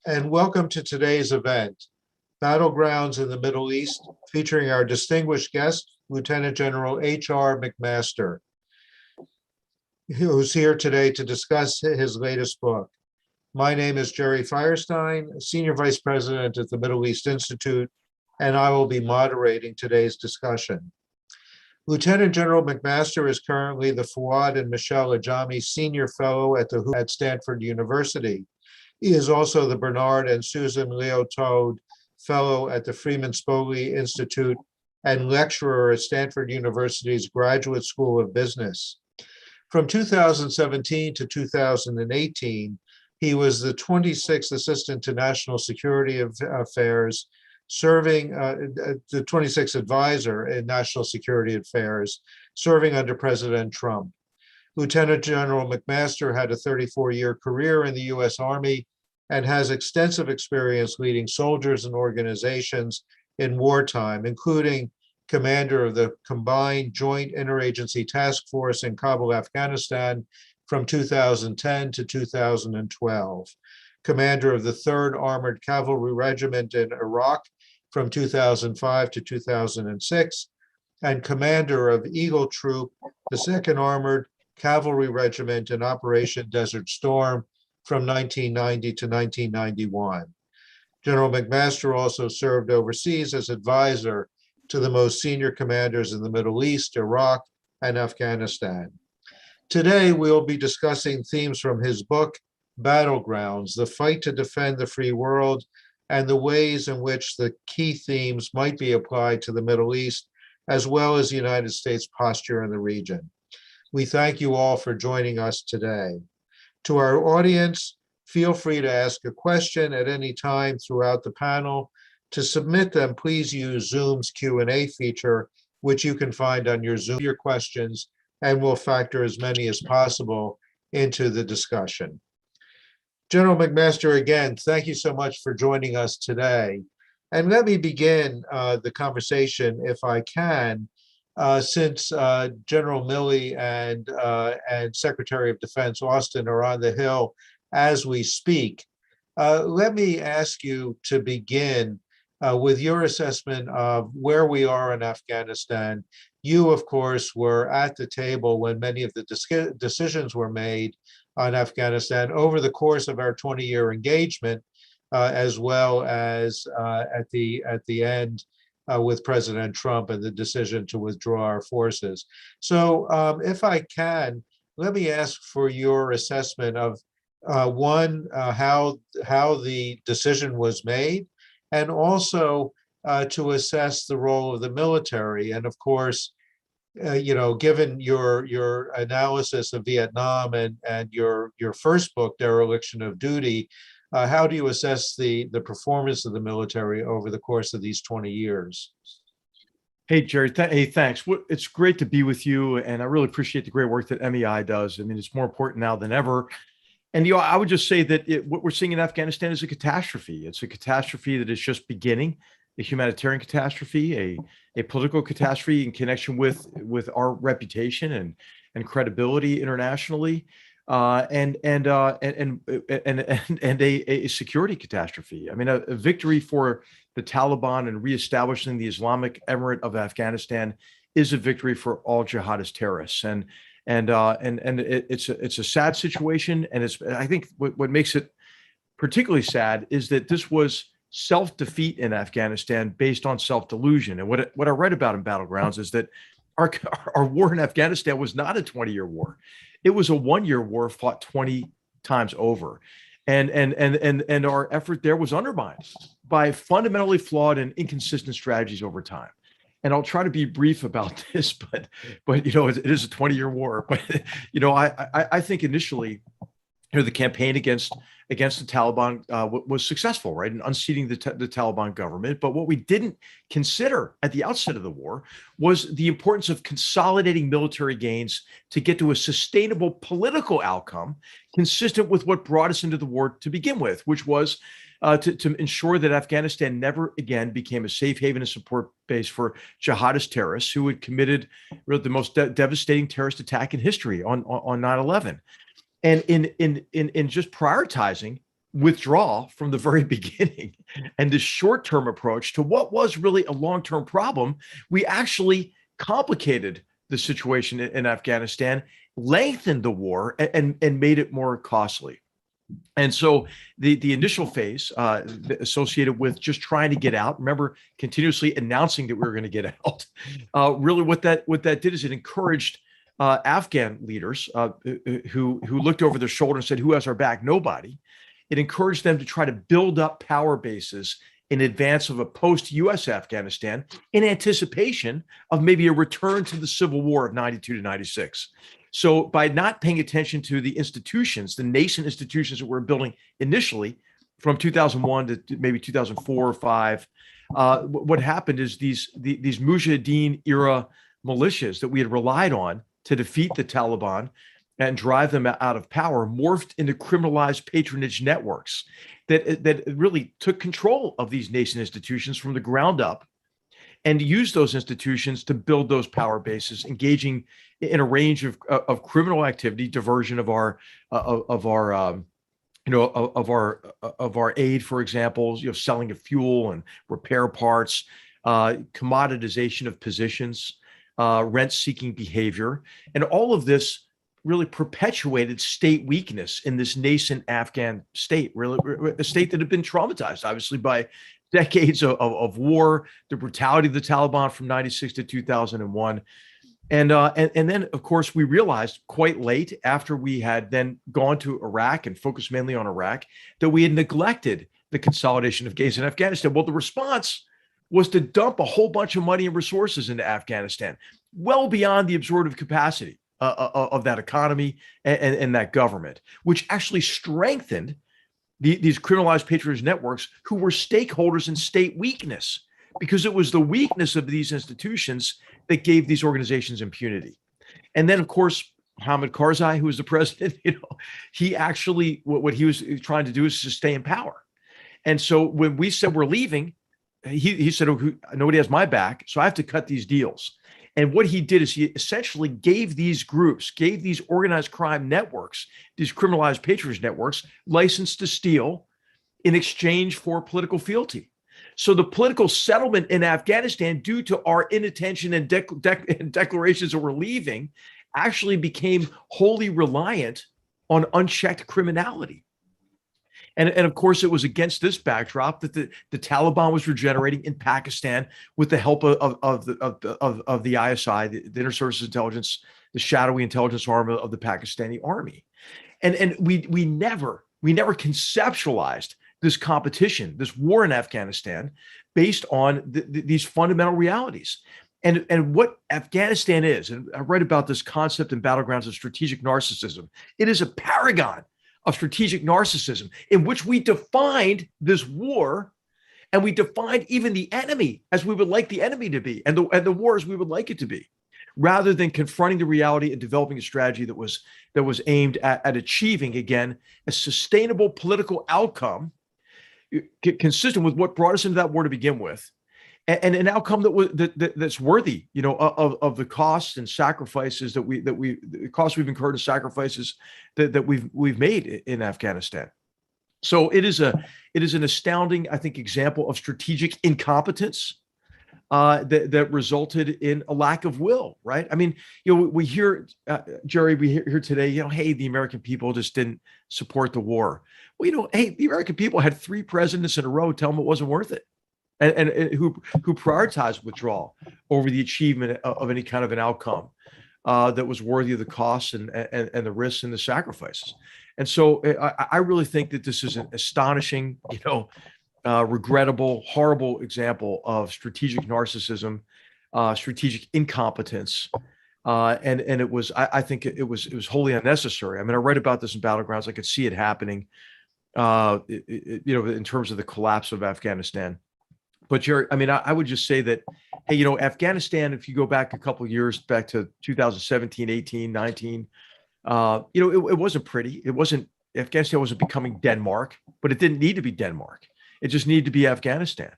and welcome to today's event, Battlegrounds in the Middle East, featuring our distinguished guest, Lieutenant General H.R. McMaster, who's here today to discuss his latest book. My name is Gerald Feierstein, Senior Vice President at the Middle East Institute, and I will be moderating today's discussion. Lieutenant General McMaster is currently the Fuad and Michelle Ajami Senior Fellow at Stanford University. He is also the Bernard and Susan Leo Toad Fellow at the Freeman Spogli Institute and lecturer at Stanford University's Graduate School of Business. From 2017 to 2018, he was the 26th Assistant to National Security Affairs, serving the 26th Advisor in National Security Affairs, serving under President Trump. Lieutenant General McMaster had a 34-year career in the U.S. Army and has extensive experience leading soldiers and organizations in wartime, including commander of the Combined Joint Interagency Task Force in Kabul, Afghanistan from 2010 to 2012, commander of the 3rd Armored Cavalry Regiment in Iraq from 2005 to 2006, and commander of Eagle Troop, the 2nd Armored Cavalry Regiment in Operation Desert Storm from 1990 to 1991. General McMaster also served overseas as advisor to the most senior commanders in the Middle East, Iraq, and Afghanistan. Today, we'll be discussing themes from his book, Battlegrounds, The Fight to Defend the Free World, and the ways in which the key themes might be applied to the Middle East, as well as the United States posture in the region. We thank you all for joining us today. To our audience, feel free to ask a question at any time throughout the panel. To submit them, please use Zoom's Q&A feature, which you can find on your Zoom, your questions, and we'll factor as many as possible into the discussion. General McMaster, again, thank you so much for joining us today. And let me begin the conversation, if I can, since General Milley and Secretary of Defense Austin are on the Hill as we speak. Let me ask you to begin with your assessment of where we are in Afghanistan. You, of course, were at the table when many of the decisions were made on Afghanistan over the course of our 20-year engagement, as well as at the end with President Trump and the decision to withdraw our forces. So if I can, let me ask for your assessment of one, how the decision was made, and also to assess the role of the military. And of course, given your analysis of Vietnam and your first book, Dereliction of Duty, how do you assess the performance of the military over the course of these 20 years? Hey, Jerry. Hey, thanks. It's great to be with you, and I really appreciate the great work that MEI does. I mean, it's more important now than ever. And I would just say that what we're seeing in Afghanistan is a catastrophe. It's a catastrophe that is just beginning, a humanitarian catastrophe, a political catastrophe in connection with our reputation and credibility internationally, and a security catastrophe. I mean, a victory for the Taliban and reestablishing the Islamic Emirate of Afghanistan is a victory for all jihadist terrorists. And it's a sad situation. And I think what makes it particularly sad is that this was self-defeat in Afghanistan based on self-delusion. And what I read about in Battlegrounds is that our war in Afghanistan was not a 20-year war. It was a 1-year war fought 20 times over. And our effort there was undermined by fundamentally flawed and inconsistent strategies over time. And I'll try to be brief about this, but it is a 20-year war. But I think initially, the campaign against the Taliban was successful, right, in unseating the Taliban government. But what we didn't consider at the outset of the war was the importance of consolidating military gains to get to a sustainable political outcome consistent with what brought us into the war to begin with, which was to ensure that Afghanistan never again became a safe haven and support base for jihadist terrorists who had committed really the most devastating terrorist attack in history on 9/11. And in just prioritizing withdraw from the very beginning and this short-term approach to what was really a long-term problem, we actually complicated the situation in Afghanistan, lengthened the war, and made it more costly. And so the initial phase associated with just trying to get out, remember continuously announcing that we were going to get out, really what that did is it encouraged Afghan leaders who looked over their shoulder and said, "Who has our back? Nobody." It encouraged them to try to build up power bases in advance of a post-U.S. Afghanistan in anticipation of maybe a return to the Civil War of 92 to 96. So by not paying attention to the institutions, the nascent institutions that we're building initially from 2001 to maybe 2004 or 5, what happened is these Mujahideen era militias that we had relied on to defeat the Taliban and drive them out of power morphed into criminalized patronage networks that really took control of these nascent institutions from the ground up and used those institutions to build those power bases, engaging in a range of criminal activity, diversion of our aid, for example, selling of fuel and repair parts, commoditization of positions, rent-seeking behavior, and all of this really perpetuated state weakness in this nascent Afghan state, really a state that had been traumatized, obviously, by decades of war, the brutality of the Taliban from 96 to 2001. And then, of course, we realized quite late after we had then gone to Iraq and focused mainly on Iraq that we had neglected the consolidation of gains in Afghanistan. Well, the response was to dump a whole bunch of money and resources into Afghanistan, well beyond the absorptive capacity of that economy and that government, which actually strengthened these criminalized patronage networks who were stakeholders in state weakness, because it was the weakness of these institutions that gave these organizations impunity. And then, of course, Hamid Karzai, who was the president, he actually, what he was trying to do is to stay in power. And so when we said we're leaving, he said, "Oh, nobody has my back, so I have to cut these deals." And what he did is he essentially gave these groups, gave these organized crime networks, these criminalized patronage networks, license to steal in exchange for political fealty. So the political settlement in Afghanistan, due to our inattention and declarations that we're leaving, actually became wholly reliant on unchecked criminality. And of course, it was against this backdrop that the Taliban was regenerating in Pakistan with the help of the ISI, the Inter-Services Intelligence, the shadowy intelligence arm of the Pakistani army. And we never conceptualized this competition, this war in Afghanistan, based on these fundamental realities. And what Afghanistan is, and I write about this concept in Battlegrounds of strategic narcissism, it is a paragon of strategic narcissism in which we defined this war, and we defined even the enemy as we would like the enemy to be, and the war as we would like it to be, rather than confronting the reality and developing a strategy that was aimed at achieving, again, a sustainable political outcome consistent with what brought us into that war to begin with, and an outcome that's worthy, of the costs and sacrifices the costs we've incurred and sacrifices that we've made in Afghanistan. So it is an astounding, I think, example of strategic incompetence that resulted in a lack of will. Right? I mean, we hear, Jerry, we hear today, hey, the American people just didn't support the war. Well, hey, the American people had 3 presidents in a row tell them it wasn't worth it. And who prioritized withdrawal over the achievement of any kind of an outcome that was worthy of the costs and the risks and the sacrifices. And so I really think that this is an astonishing, regrettable, horrible example of strategic narcissism, strategic incompetence. And it was, I think it was wholly unnecessary. I mean, I write about this in Battlegrounds. I could see it happening, in terms of the collapse of Afghanistan. But Jerry, I mean, I would just say that, hey, Afghanistan, if you go back a couple of years, back to 2017, 18, 19, it wasn't pretty. Afghanistan wasn't becoming Denmark, but it didn't need to be Denmark. It just needed to be Afghanistan.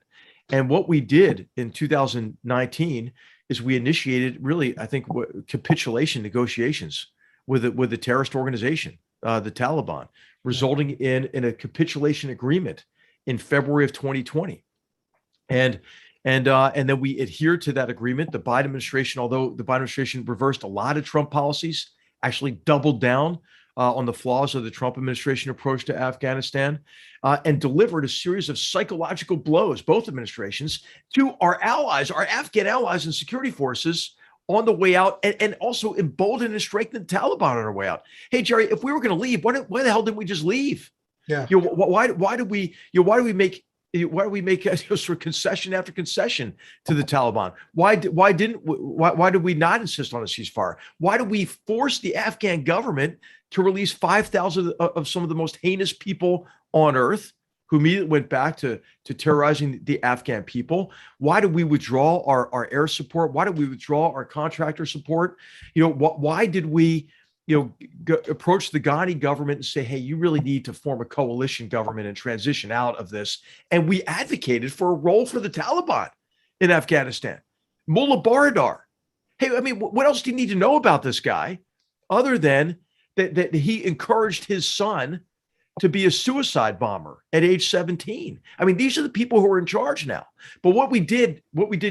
And what we did in 2019 is we initiated, really, I think, capitulation negotiations with the terrorist organization the Taliban, resulting in a capitulation agreement in February of 2020. And then we adhered to that agreement. The Biden administration, although the Biden administration reversed a lot of Trump policies, actually doubled down on the flaws of the Trump administration approach to Afghanistan, and delivered a series of psychological blows, both administrations, to our allies, our Afghan allies and security forces on the way out, and also emboldened and strengthened the Taliban on our way out. Hey, Jerry, if we were going to leave, why the hell didn't we just leave? Yeah. Why do we make sort of concession after concession to the Taliban? Why did we not insist on a ceasefire? Why did we force the Afghan government to release 5,000 of some of the most heinous people on earth, who immediately went back to terrorizing the Afghan people? Why did we withdraw our air support? Why did we withdraw our contractor support? Why did we approach the Ghani government and say, hey, you really need to form a coalition government and transition out of this? And we advocated for a role for the Taliban in Afghanistan. Mullah Baradar. Hey, I mean, what else do you need to know about this guy other than that he encouraged his son to be a suicide bomber at age 17? I mean, these are the people who are in charge now. But what we did,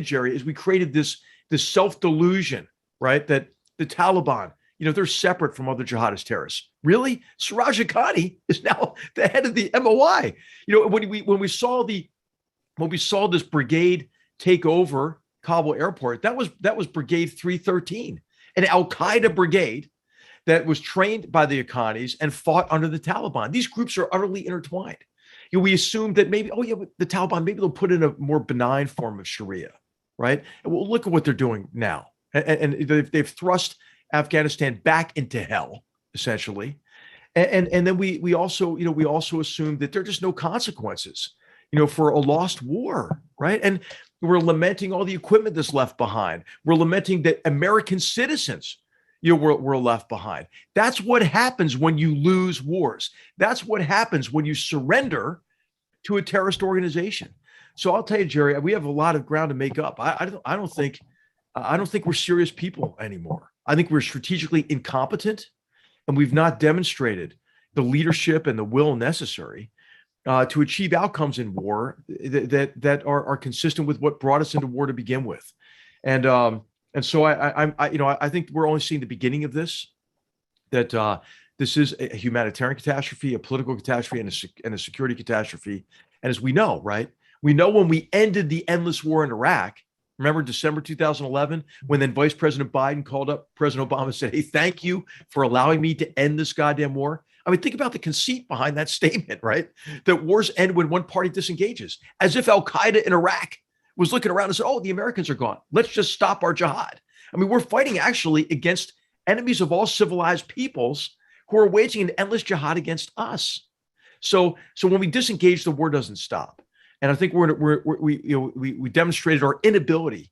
Jerry, is we created this self-delusion, right? That the Taliban, they're separate from other jihadist terrorists. Really? Siraj Haqqani is now the head of the MOI. When we saw this brigade take over Kabul airport, that was Brigade 313, an Al-Qaeda brigade that was trained by the Haqqanis and fought under the Taliban. These groups are utterly intertwined. We assumed that maybe, the Taliban, maybe they'll put in a more benign form of Sharia, right? And well, look at what they're doing now. And they've thrust Afghanistan back into hell, essentially. And then we also assumed that there are just no consequences, for a lost war, right? And we're lamenting all the equipment that's left behind. We're lamenting that American citizens were left behind. That's what happens when you lose wars. That's what happens when you surrender to a terrorist organization. So I'll tell you, Jerry, we have a lot of ground to make up. I don't think we're serious people anymore. I think we're strategically incompetent, and we've not demonstrated the leadership and the will necessary to achieve outcomes in war that are consistent with what brought us into war to begin with. And so I think we're only seeing the beginning of this, that this is a humanitarian catastrophe, a political catastrophe, and a security catastrophe. And as we know, right, we know when we ended the endless war in Iraq, remember December 2011, when then Vice President Biden called up President Obama and said, hey, thank you for allowing me to end this goddamn war. I mean, think about the conceit behind that statement, right? That wars end when one party disengages, as if Al-Qaeda in Iraq was looking around and said, oh, the Americans are gone. Let's just stop our jihad. I mean, we're fighting actually against enemies of all civilized peoples who are waging an endless jihad against us. So when we disengage, the war doesn't stop. And I think we demonstrated our inability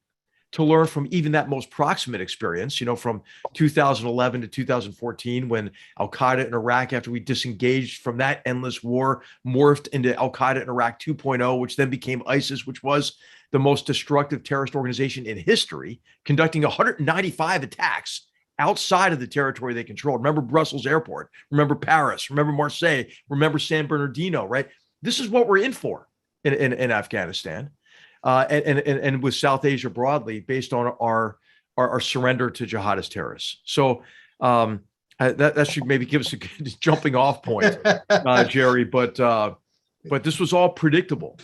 to learn from even that most proximate experience, from 2011 to 2014, when Al-Qaeda in Iraq, after we disengaged from that endless war, morphed into Al-Qaeda in Iraq 2.0, which then became ISIS, which was the most destructive terrorist organization in history, conducting 195 attacks outside of the territory they controlled. Remember Brussels Airport, remember Paris, remember Marseille, remember San Bernardino, right? This is what we're in for in Afghanistan. And with South Asia broadly, based on our surrender to jihadist terrorists. So that should maybe give us a good jumping off point, Jerry. But this was all predictable,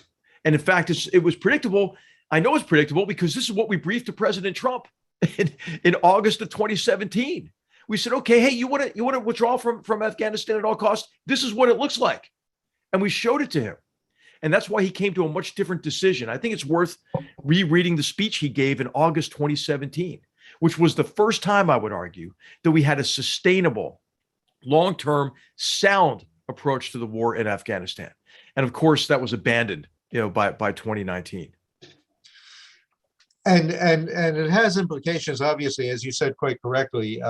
and in fact, it was predictable. I know it's predictable because this is what we briefed to President Trump in August of 2017. We said, okay, hey, you want to withdraw from Afghanistan at all costs? This is what it looks like, and we showed it to him. And that's why he came to a much different decision. I think it's worth rereading the speech he gave in August 2017, which was the first time, I would argue, that we had a sustainable, long-term, sound approach to the war in Afghanistan. And of course, that was abandoned, by 2019. And it has implications, obviously, as you said quite correctly,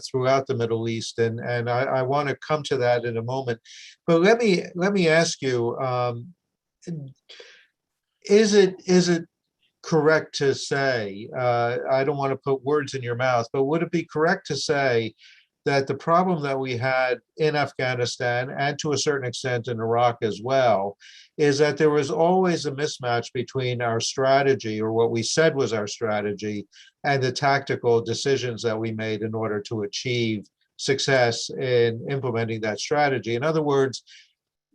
throughout the Middle East, and I want to come to that in a moment. But let me ask you: is it correct to say? I don't want to put words in your mouth, but would it be correct to say that the problem that we had in Afghanistan and to a certain extent in Iraq as well is that there was always a mismatch between our strategy, or what we said was our strategy, and the tactical decisions that we made in order to achieve success in implementing that strategy. In other words,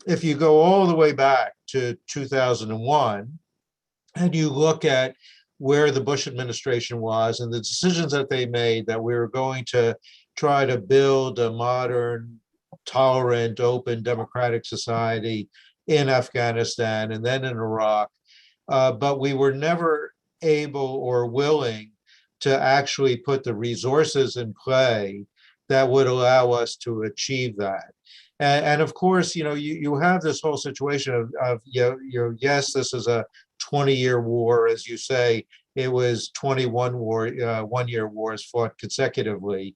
if you go all the way back to 2001 and you look at where the Bush administration was and the decisions that they made, that we were going to try to build a modern, tolerant, open, democratic society in Afghanistan and then in Iraq, but we were never able or willing to actually put the resources in play that would allow us to achieve that. And of course, you have this whole situation of yes, this is a 20-year war, as you say. It was 21 one-year wars fought consecutively,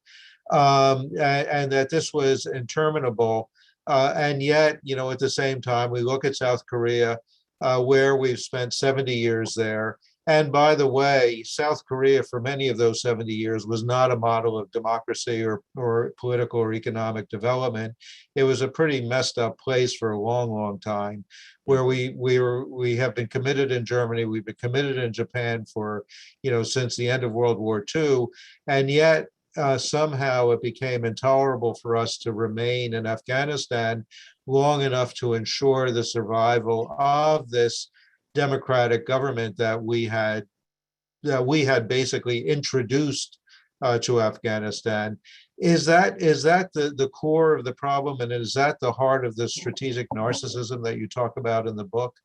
and that this was interminable. And yet, at the same time, we look at South Korea, where we've spent 70 years there. And by the way, South Korea, for many of those 70 years, was not a model of democracy or political or economic development. It was a pretty messed up place for a long, long time, where we have been committed in Germany, we've been committed in Japan for, since the end of World War II, and yet somehow it became intolerable for us to remain in Afghanistan long enough to ensure the survival of this democratic government that we had basically introduced to Afghanistan. Is that the core of the problem, and is that the heart of the strategic narcissism that you talk about in the book?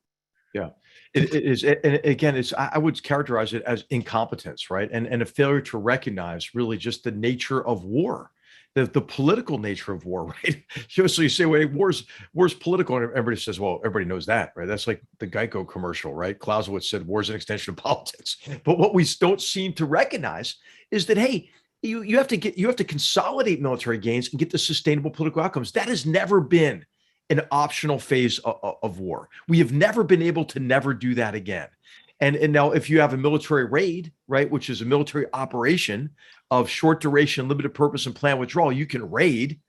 Yeah, it is. And again, I would characterize it as incompetence, right? And a failure to recognize really just the nature of war. The political nature of war, right? So you say, wait, war's political, and everybody says, well, everybody knows that, right? That's like the Geico commercial, right? Clausewitz said war's an extension of politics. But what we don't seem to recognize is that, hey, you have to consolidate military gains and get the sustainable political outcomes. That has never been an optional phase of war. We have never been able to never do that again. And now if you have a military raid, right, which is a military operation of short duration, limited purpose, and planned withdrawal, you can raid,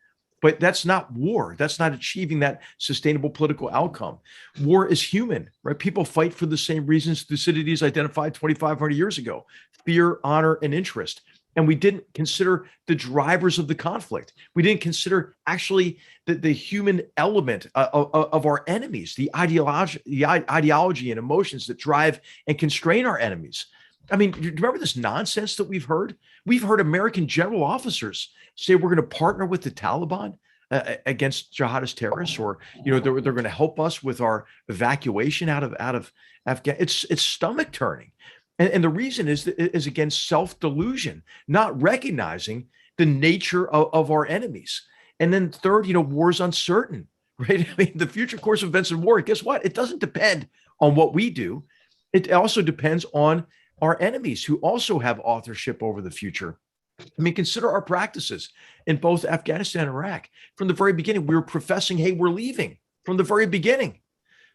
but that's not war. That's not achieving that sustainable political outcome. War is human, right? People fight for the same reasons Thucydides identified 2,500 years ago: fear, honor, and interest. And we didn't consider the drivers of the conflict. We didn't consider actually the human element of our enemies, the ideology and emotions that drive and constrain our enemies. I mean, do you remember this nonsense that we've heard? We've heard American general officers say we're going to partner with the Taliban against jihadist terrorists, or they're going to help us with our evacuation out of Afghanistan. It's stomach turning. And the reason is again, self-delusion, not recognizing the nature of our enemies. And then third, war's uncertain, right? I mean, the future course of events in war, guess what? It doesn't depend on what we do. It also depends on our enemies, who also have authorship over the future. I mean, consider our practices in both Afghanistan and Iraq. From the very beginning, we were professing, hey, we're leaving from the very beginning.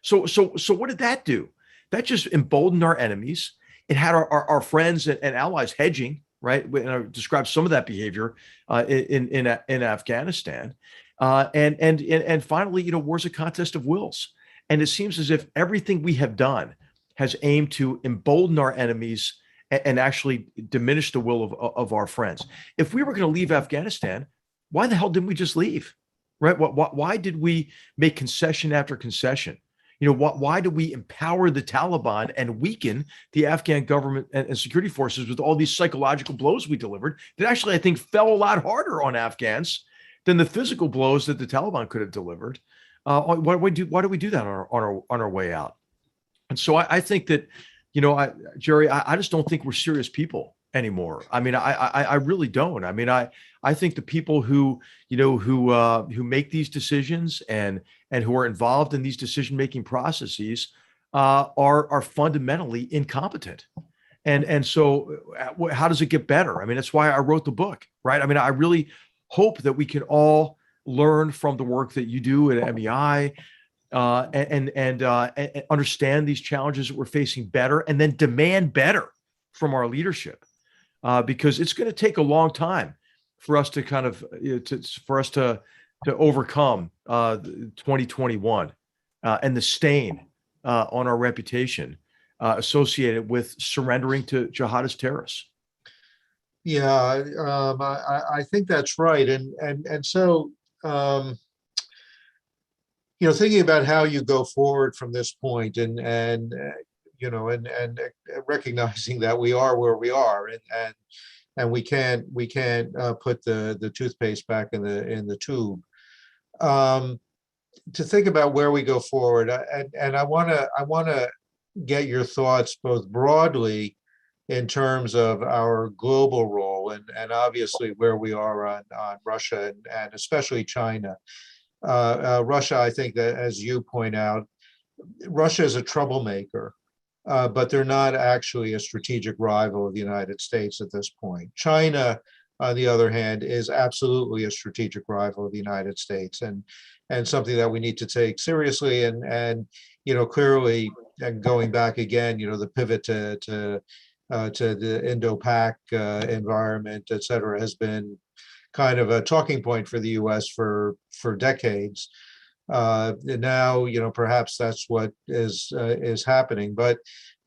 So what did that do? That just emboldened our enemies. It had our friends and allies hedging, right? And I described some of that behavior in Afghanistan. And finally, war's a contest of wills. And it seems as if everything we have done has aimed to embolden our enemies and actually diminish the will of our friends. If we were going to leave Afghanistan, why the hell didn't we just leave, right? Why did we make concession after concession? Why do we empower the Taliban and weaken the Afghan government and security forces with all these psychological blows we delivered that actually, I think, fell a lot harder on Afghans than the physical blows that the Taliban could have delivered? Why do we do that on our way out? And so I think that, Jerry, I just don't think we're serious people anymore. I mean, I really don't. I mean, I think the people who make these decisions and who are involved in these decision-making processes are fundamentally incompetent. And so how does it get better? I mean, that's why I wrote the book, right? I mean, I really hope that we can all learn from the work that you do at MEI, and understand these challenges that we're facing better, and then demand better from our leadership, because it's going to take a long time for us to kind of for us to overcome 2021 and the stain on our reputation associated with surrendering to jihadist terrorists. Yeah, I think that's right. And so, thinking about how you go forward from this point and recognizing that we are where we are and we can't put the toothpaste back in the tube. To think about where we go forward, and I want to get your thoughts both broadly in terms of our global role and obviously where we are on Russia and especially China. Russia, I think that, as you point out, Russia is a troublemaker, but they're not actually a strategic rival of the United States at this point. China, on the other hand, is absolutely a strategic rival of the United States and something that we need to take seriously. And clearly, and going back again, the pivot to the Indo-Pac environment, et cetera, has been kind of a talking point for the U.S. for decades. And now, perhaps that's what is happening. But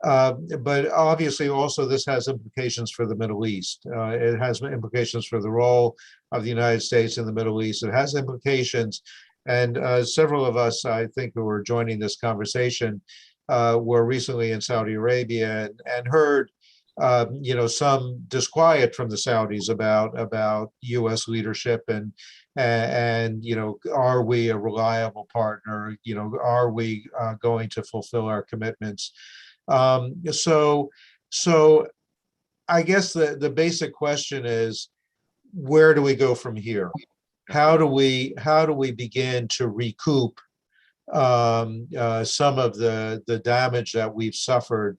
obviously, also this has implications for the Middle East. It has implications for the role of the United States in the Middle East. It has implications, and several of us, I think, who were joining this conversation, were recently in Saudi Arabia and heard some disquiet from the Saudis about U.S. leadership and are we a reliable partner? Are we going to fulfill our commitments? So I guess the basic question is, where do we go from here? How do we begin to recoup some of the damage that we've suffered,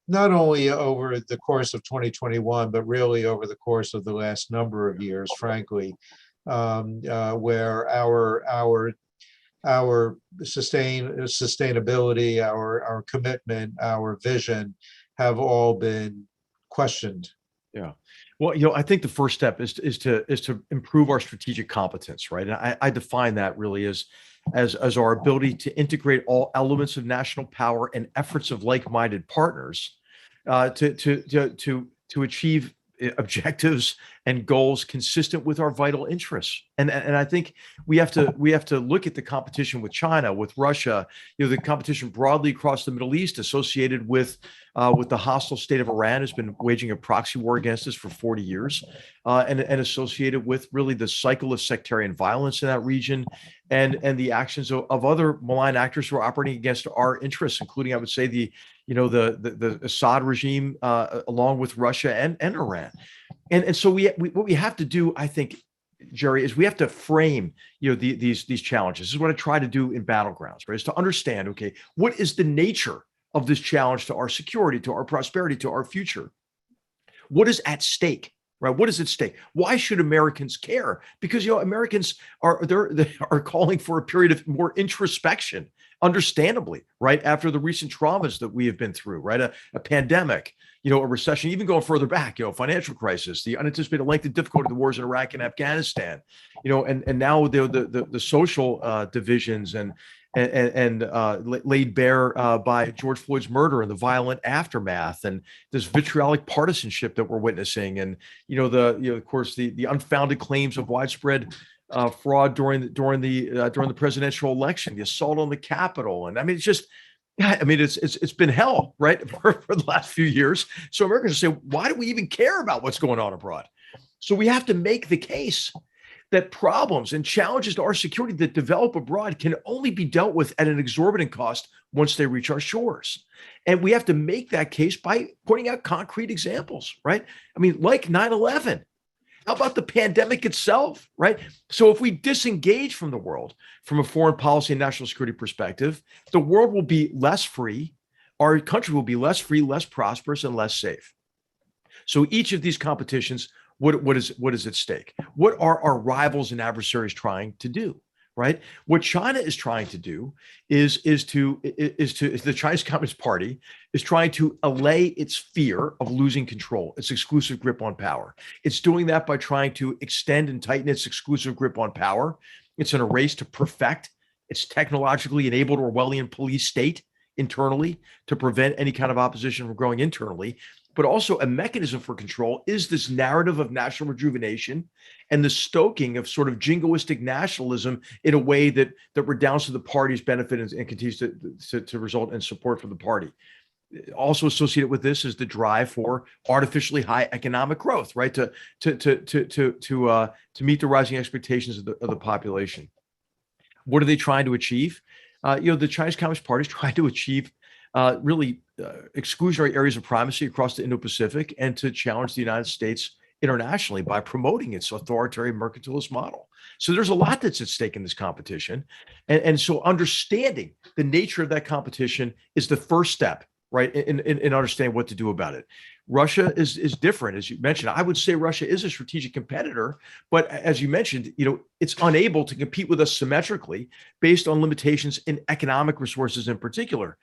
not only over the course of 2021, but really over the course of the last number of years, frankly, where our sustainability, our commitment, our vision have all been questioned. Yeah. Well, I think the first step is to improve our strategic competence, right? And I define that really as our ability to integrate all elements of national power and efforts of like-minded partners to achieve objectives and goals consistent with our vital interests. And I think we have to look at the competition with China, with Russia, the competition broadly across the Middle East associated with the hostile state of Iran has been waging a proxy war against us for 40 years, and associated with really the cycle of sectarian violence in that region and the actions of other malign actors who are operating against our interests, including, I would say, the Assad regime, along with Russia and Iran. And so what we have to do, I think, Jerry, is we have to frame, these challenges. This is what I try to do in Battlegrounds, right? Is to understand, okay, what is the nature of this challenge to our security, to our prosperity, to our future? What is at stake, right? What is at stake? Why should Americans care? Because, Americans they are calling for a period of more introspection, understandably, right? After the recent traumas that we have been through, right? A pandemic, a recession, even going further back, financial crisis, the unanticipated length and difficulty of the wars in Iraq and Afghanistan, and now the social divisions and laid bare by George Floyd's murder and the violent aftermath, and this vitriolic partisanship that we're witnessing, and of course the unfounded claims of widespread fraud during the presidential election, the assault on the Capitol, and I mean it's been hell, right, for the last few years. So Americans say, why do we even care about what's going on abroad? So we have to make the case that problems and challenges to our security that develop abroad can only be dealt with at an exorbitant cost once they reach our shores. And we have to make that case by pointing out concrete examples, right? I mean, like 9/11. How about the pandemic itself, right? So if we disengage from the world from a foreign policy and national security perspective, the world will be less free. Our country will be less free, less prosperous, and less safe. So each of these competitions, what is at stake? What are our rivals and adversaries trying to do, right? What China is trying to do is the Chinese Communist Party is trying to allay its fear of losing control, its exclusive grip on power. It's doing that by trying to extend and tighten its exclusive grip on power. It's in a race to perfect its technologically enabled Orwellian police state internally to prevent any kind of opposition from growing internally. But also a mechanism for control is this narrative of national rejuvenation and the stoking of sort of jingoistic nationalism in a way that redounds to the party's benefit and continues to result in support for the party. Also associated with this is the drive for artificially high economic growth, right? To meet the rising expectations of the population. What are they trying to achieve? The Chinese Communist Party is trying to achieve exclusionary areas of primacy across the Indo-Pacific and to challenge the United States internationally by promoting its authoritarian mercantilist model. So there's a lot that's at stake in this competition. And so understanding the nature of that competition is the first step, right, in understanding what to do about it. Russia is different, as you mentioned. I would say Russia is a strategic competitor, but as you mentioned, it's unable to compete with us symmetrically based on limitations in economic resources in particular.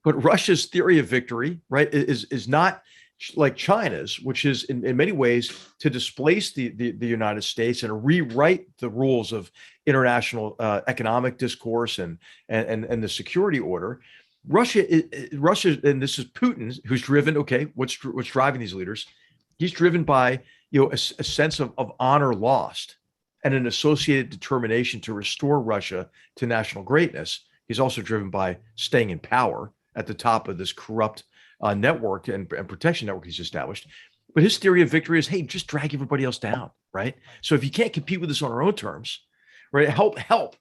But Russia's theory of victory, right, is not like China's, which is in many ways to displace the United States and rewrite the rules of international economic discourse and the security order. Russia, and this is Putin, who's driven. Okay, what's driving these leaders? He's driven by a sense of honor lost and an associated determination to restore Russia to national greatness. He's also driven by staying in power at the top of this corrupt network and protection network he's established. But his theory of victory is, hey, just drag everybody else down, right? So if you can't compete with us on our own terms, right, help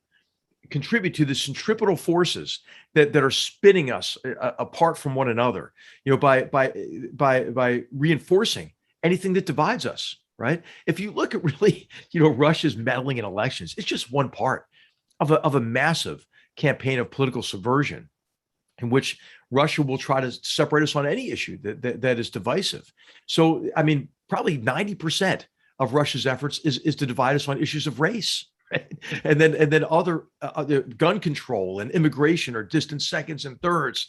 contribute to the centripetal forces that are spinning us apart from one another, by reinforcing anything that divides us, right? If you look at really, Russia's meddling in elections, it's just one part of a massive campaign of political subversion in which Russia will try to separate us on any issue that is divisive. So, I mean, probably 90% of Russia's efforts is to divide us on issues of race, right? And then other gun control and immigration are distant seconds and thirds.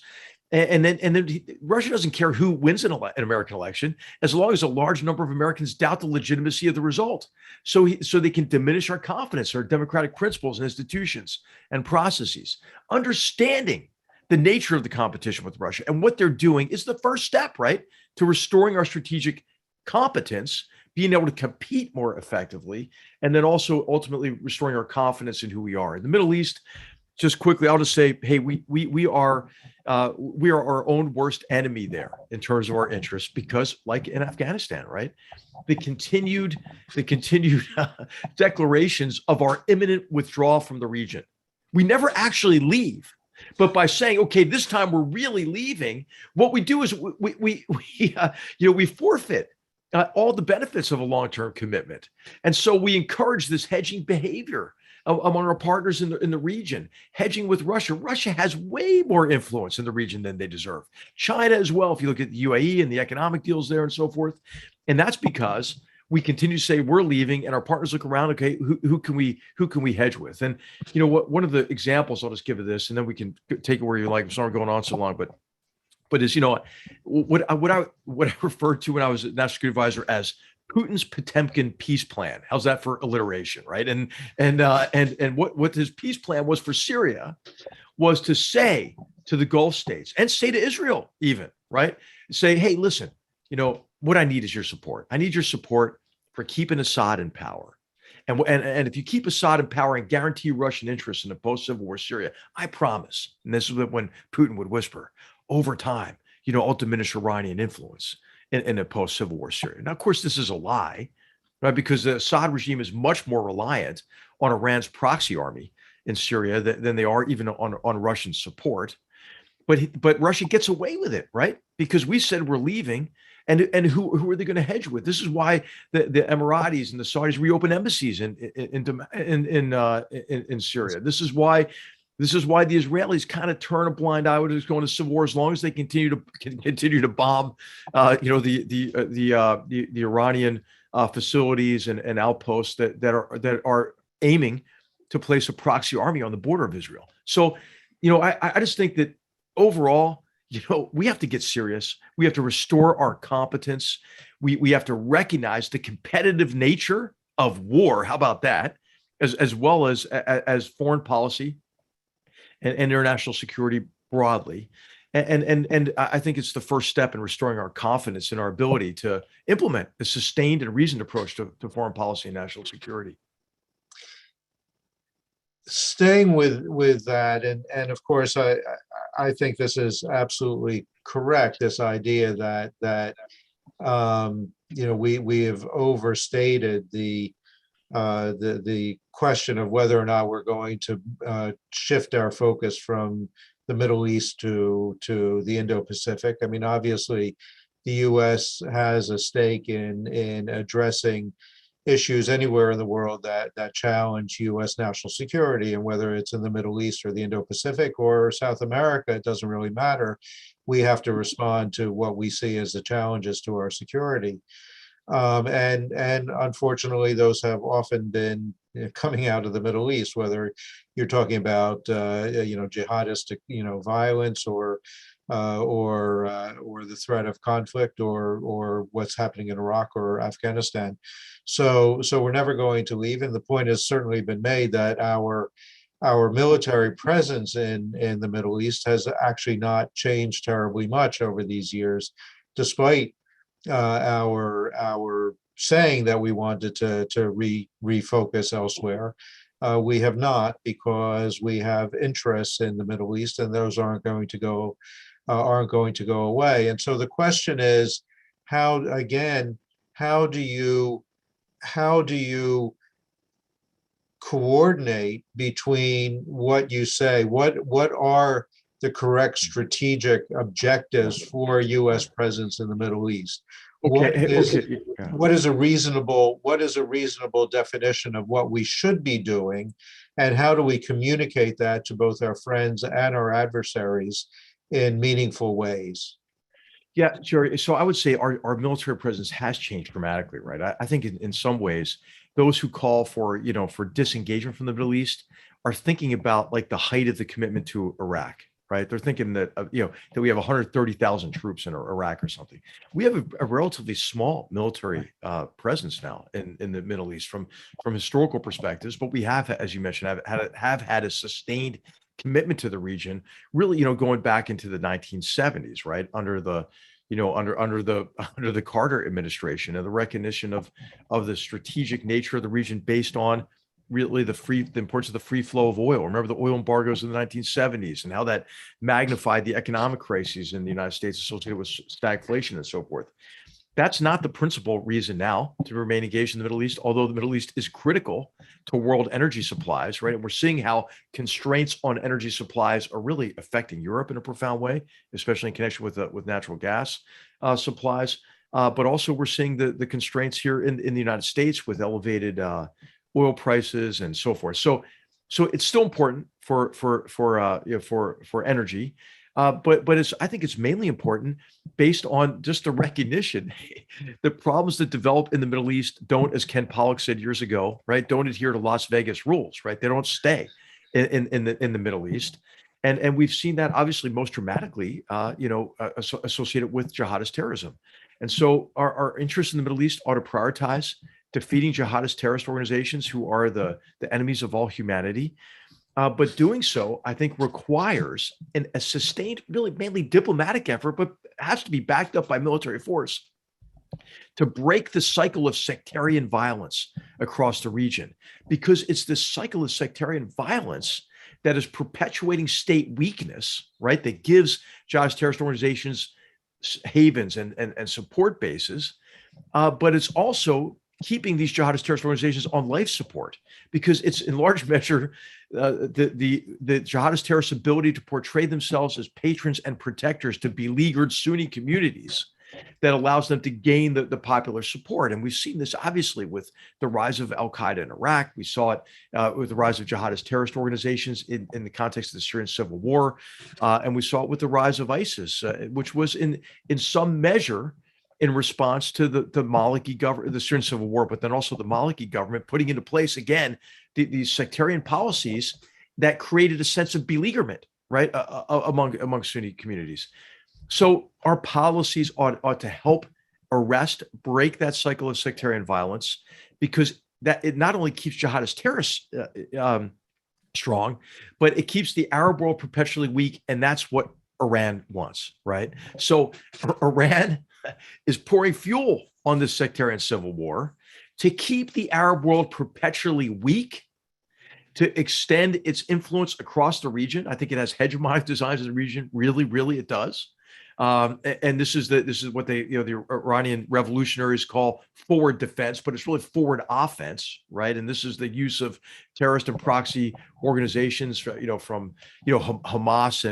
And then Russia doesn't care who wins an American election, as long as a large number of Americans doubt the legitimacy of the result. So they can diminish our confidence, our democratic principles and institutions and processes. Understanding the nature of the competition with Russia and what they're doing is the first step, right, to restoring our strategic competence, being able to compete more effectively, and then also ultimately restoring our confidence in who we are. In the Middle East, just quickly, I'll just say, hey, we are our own worst enemy there in terms of our interests, because, like in Afghanistan, right, the continued declarations of our imminent withdrawal from the region. We never actually leave. But by saying, okay, this time we're really leaving, what we do is we forfeit all the benefits of a long-term commitment. And so we encourage this hedging behavior among our partners in the region, hedging with Russia. Russia has way more influence in the region than they deserve. China as well, if you look at the UAE and the economic deals there and so forth. And that's because we continue to say we're leaving, and our partners look around. Okay, who can we hedge with? And one of the examples I'll just give of this, and then we can take it where you like. I'm sorry I'm going on so long, but is what I referred to when I was National Security Advisor as Putin's Potemkin peace plan. How's that for alliteration, right? And what his peace plan was for Syria was to say to the Gulf states and say to Israel even, right? Say, hey, listen, what I need is your support. I need your support for keeping Assad in power. And if you keep Assad in power and guarantee Russian interests in a post-Civil War Syria, I promise, and this is when Putin would whisper, over time, I'll diminish Iranian influence in a post-Civil War Syria. Now, of course, this is a lie, right? Because the Assad regime is much more reliant on Iran's proxy army in Syria than they are even on Russian support. But Russia gets away with it, right? Because we said we're leaving. And who are they going to hedge with? This is why the Emiratis and the Saudis reopen embassies in Syria. This is why the Israelis kind of turn a blind eye when it's going to civil war, as long as they continue to bomb, the Iranian facilities and outposts that are aiming to place a proxy army on the border of Israel. So, I just think that overall, we have to get serious. We have to restore our competence. We have to recognize the competitive nature of war. How about that? As well as foreign policy and international security broadly. And I think it's the first step in restoring our confidence in our ability to implement a sustained and reasoned approach to foreign policy and national security. Staying with that, and of course, I think this is absolutely correct. This idea that we have overstated the question of whether or not we're going to shift our focus from the Middle East to the Indo-Pacific. I mean, obviously, the U.S. has a stake in addressing issues anywhere in the world that challenge U.S. national security, and whether it's in the Middle East or the Indo-Pacific or South America, it doesn't really matter. We have to respond to what we see as the challenges to our security. And unfortunately, those have often been coming out of the Middle East, whether you're talking about jihadistic violence or the threat of conflict or what's happening in Iraq or Afghanistan. So we're never going to leave. And the point has certainly been made that our military presence in the Middle East has actually not changed terribly much over these years, despite our saying that we wanted to refocus elsewhere. We have not, because we have interests in the Middle East, and those aren't going to go away. And so the question is, how do you coordinate between what you say, what are the correct strategic objectives for U.S. presence in the Middle East? What is a reasonable definition of what we should be doing, and how do we communicate that to both our friends and our adversaries in meaningful ways? Yeah, Jerry. So I would say our military presence has changed dramatically, right? I think in some ways, those who call for disengagement from the Middle East are thinking about like the height of the commitment to Iraq, right? They're thinking that that we have 130,000 troops in Iraq or something. We have a relatively small military presence now in the Middle East from historical perspectives, but we have, as you mentioned, have had a sustained commitment to the region, really, going back into the 1970s, right? Under the Carter administration, and the recognition of the strategic nature of the region based on really the importance of the free flow of oil. Remember the oil embargoes in the 1970s and how that magnified the economic crises in the United States associated with stagflation and so forth. That's not the principal reason now to remain engaged in the Middle East, although the Middle East is critical to world energy supplies, right? And we're seeing how constraints on energy supplies are really affecting Europe in a profound way, especially in connection with natural gas supplies. But also we're seeing the constraints here in the United States with elevated oil prices and so forth. So it's still important for energy. But I think it's mainly important based on just the recognition the problems that develop in the Middle East don't, as Ken Pollock said years ago, right, don't adhere to Las Vegas rules, right? They don't stay in the Middle East. And we've seen that obviously most dramatically, associated with jihadist terrorism. And so our interests in the Middle East ought to prioritize defeating jihadist terrorist organizations who are the enemies of all humanity. But doing so, I think, requires a sustained, really mainly diplomatic effort, but has to be backed up by military force to break the cycle of sectarian violence across the region, because it's this cycle of sectarian violence that is perpetuating state weakness, right? That gives jihadist terrorist organizations havens and support bases, but it's also keeping these jihadist terrorist organizations on life support, because it's in large measure the jihadist terrorists' ability to portray themselves as patrons and protectors to beleaguered Sunni communities that allows them to gain the popular support. And we've seen this obviously with the rise of Al-Qaeda in Iraq. We saw it with the rise of jihadist terrorist organizations in the context of the Syrian civil war. And we saw it with the rise of ISIS, which was in some measure in response to the Maliki government, the Syrian civil war, but then also the Maliki government putting into place, again, these sectarian policies that created a sense of beleaguerment, right, among Sunni communities. So our policies ought to help arrest, break that cycle of sectarian violence, because that it not only keeps jihadist terrorists strong, but it keeps the Arab world perpetually weak, and that's what Iran wants, right? So Iran is pouring fuel on this sectarian civil war to keep the Arab world perpetually weak, to extend its influence across the region. I think it has hegemonic designs in the region. Really, really, it does. And this is what the Iranian revolutionaries call forward defense, but it's really forward offense, right? And this is the use of terrorist and proxy organizations, from Hamas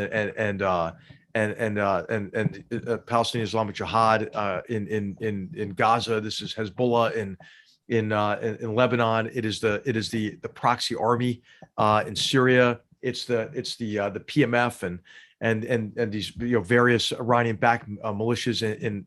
and Palestinian Islamic Jihad in Gaza. This is Hezbollah in Lebanon. It is the proxy army in Syria. It's the PMF and these various Iranian-backed militias in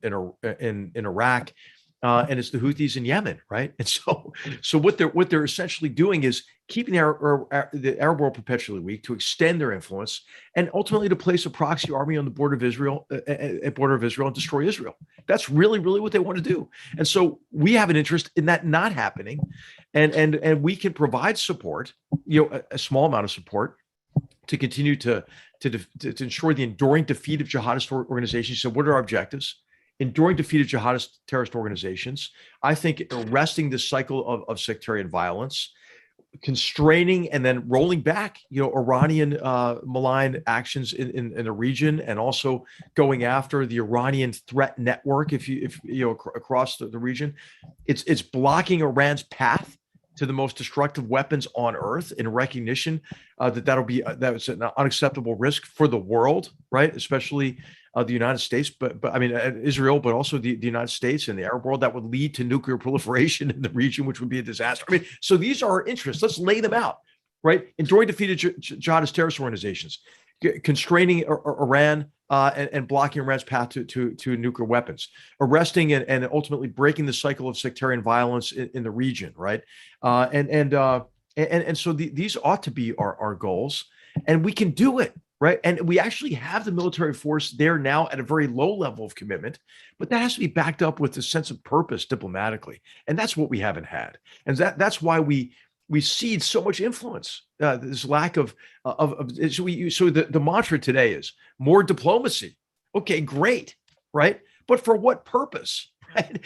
Iraq, and it's the Houthis in Yemen, right? And so what they're essentially doing is keeping the Arab world perpetually weak, to extend their influence, and ultimately to place a proxy army on the border of Israel, and destroy Israel. That's really, really what they want to do. And so we have an interest in that not happening, and we can provide support, a small amount of support, to continue to ensure the enduring defeat of jihadist organizations. So what are our objectives? Enduring defeat of jihadist terrorist organizations. I think arresting this cycle of sectarian violence, constraining and then rolling back, Iranian malign actions in the region, and also going after the Iranian threat network. If across the region, it's blocking Iran's path to the most destructive weapons on earth, in recognition that's an unacceptable risk for the world, right? Especially the United States, but I mean Israel, but also the United States and the Arab world. That would lead to nuclear proliferation in the region, which would be a disaster. I mean, so these are our interests. Let's lay them out, right? Enduring defeated jihadist terrorist organizations, constraining Iran and blocking Iran's path to nuclear weapons, arresting and ultimately breaking the cycle of sectarian violence in the region, right? And so these ought to be our goals, and we can do it, right? And we actually have the military force there now at a very low level of commitment, but that has to be backed up with a sense of purpose diplomatically, and that's what we haven't had, and that's why we cede so much influence. This lack of so the mantra today is more diplomacy. Okay, great, right? But for what purpose, right?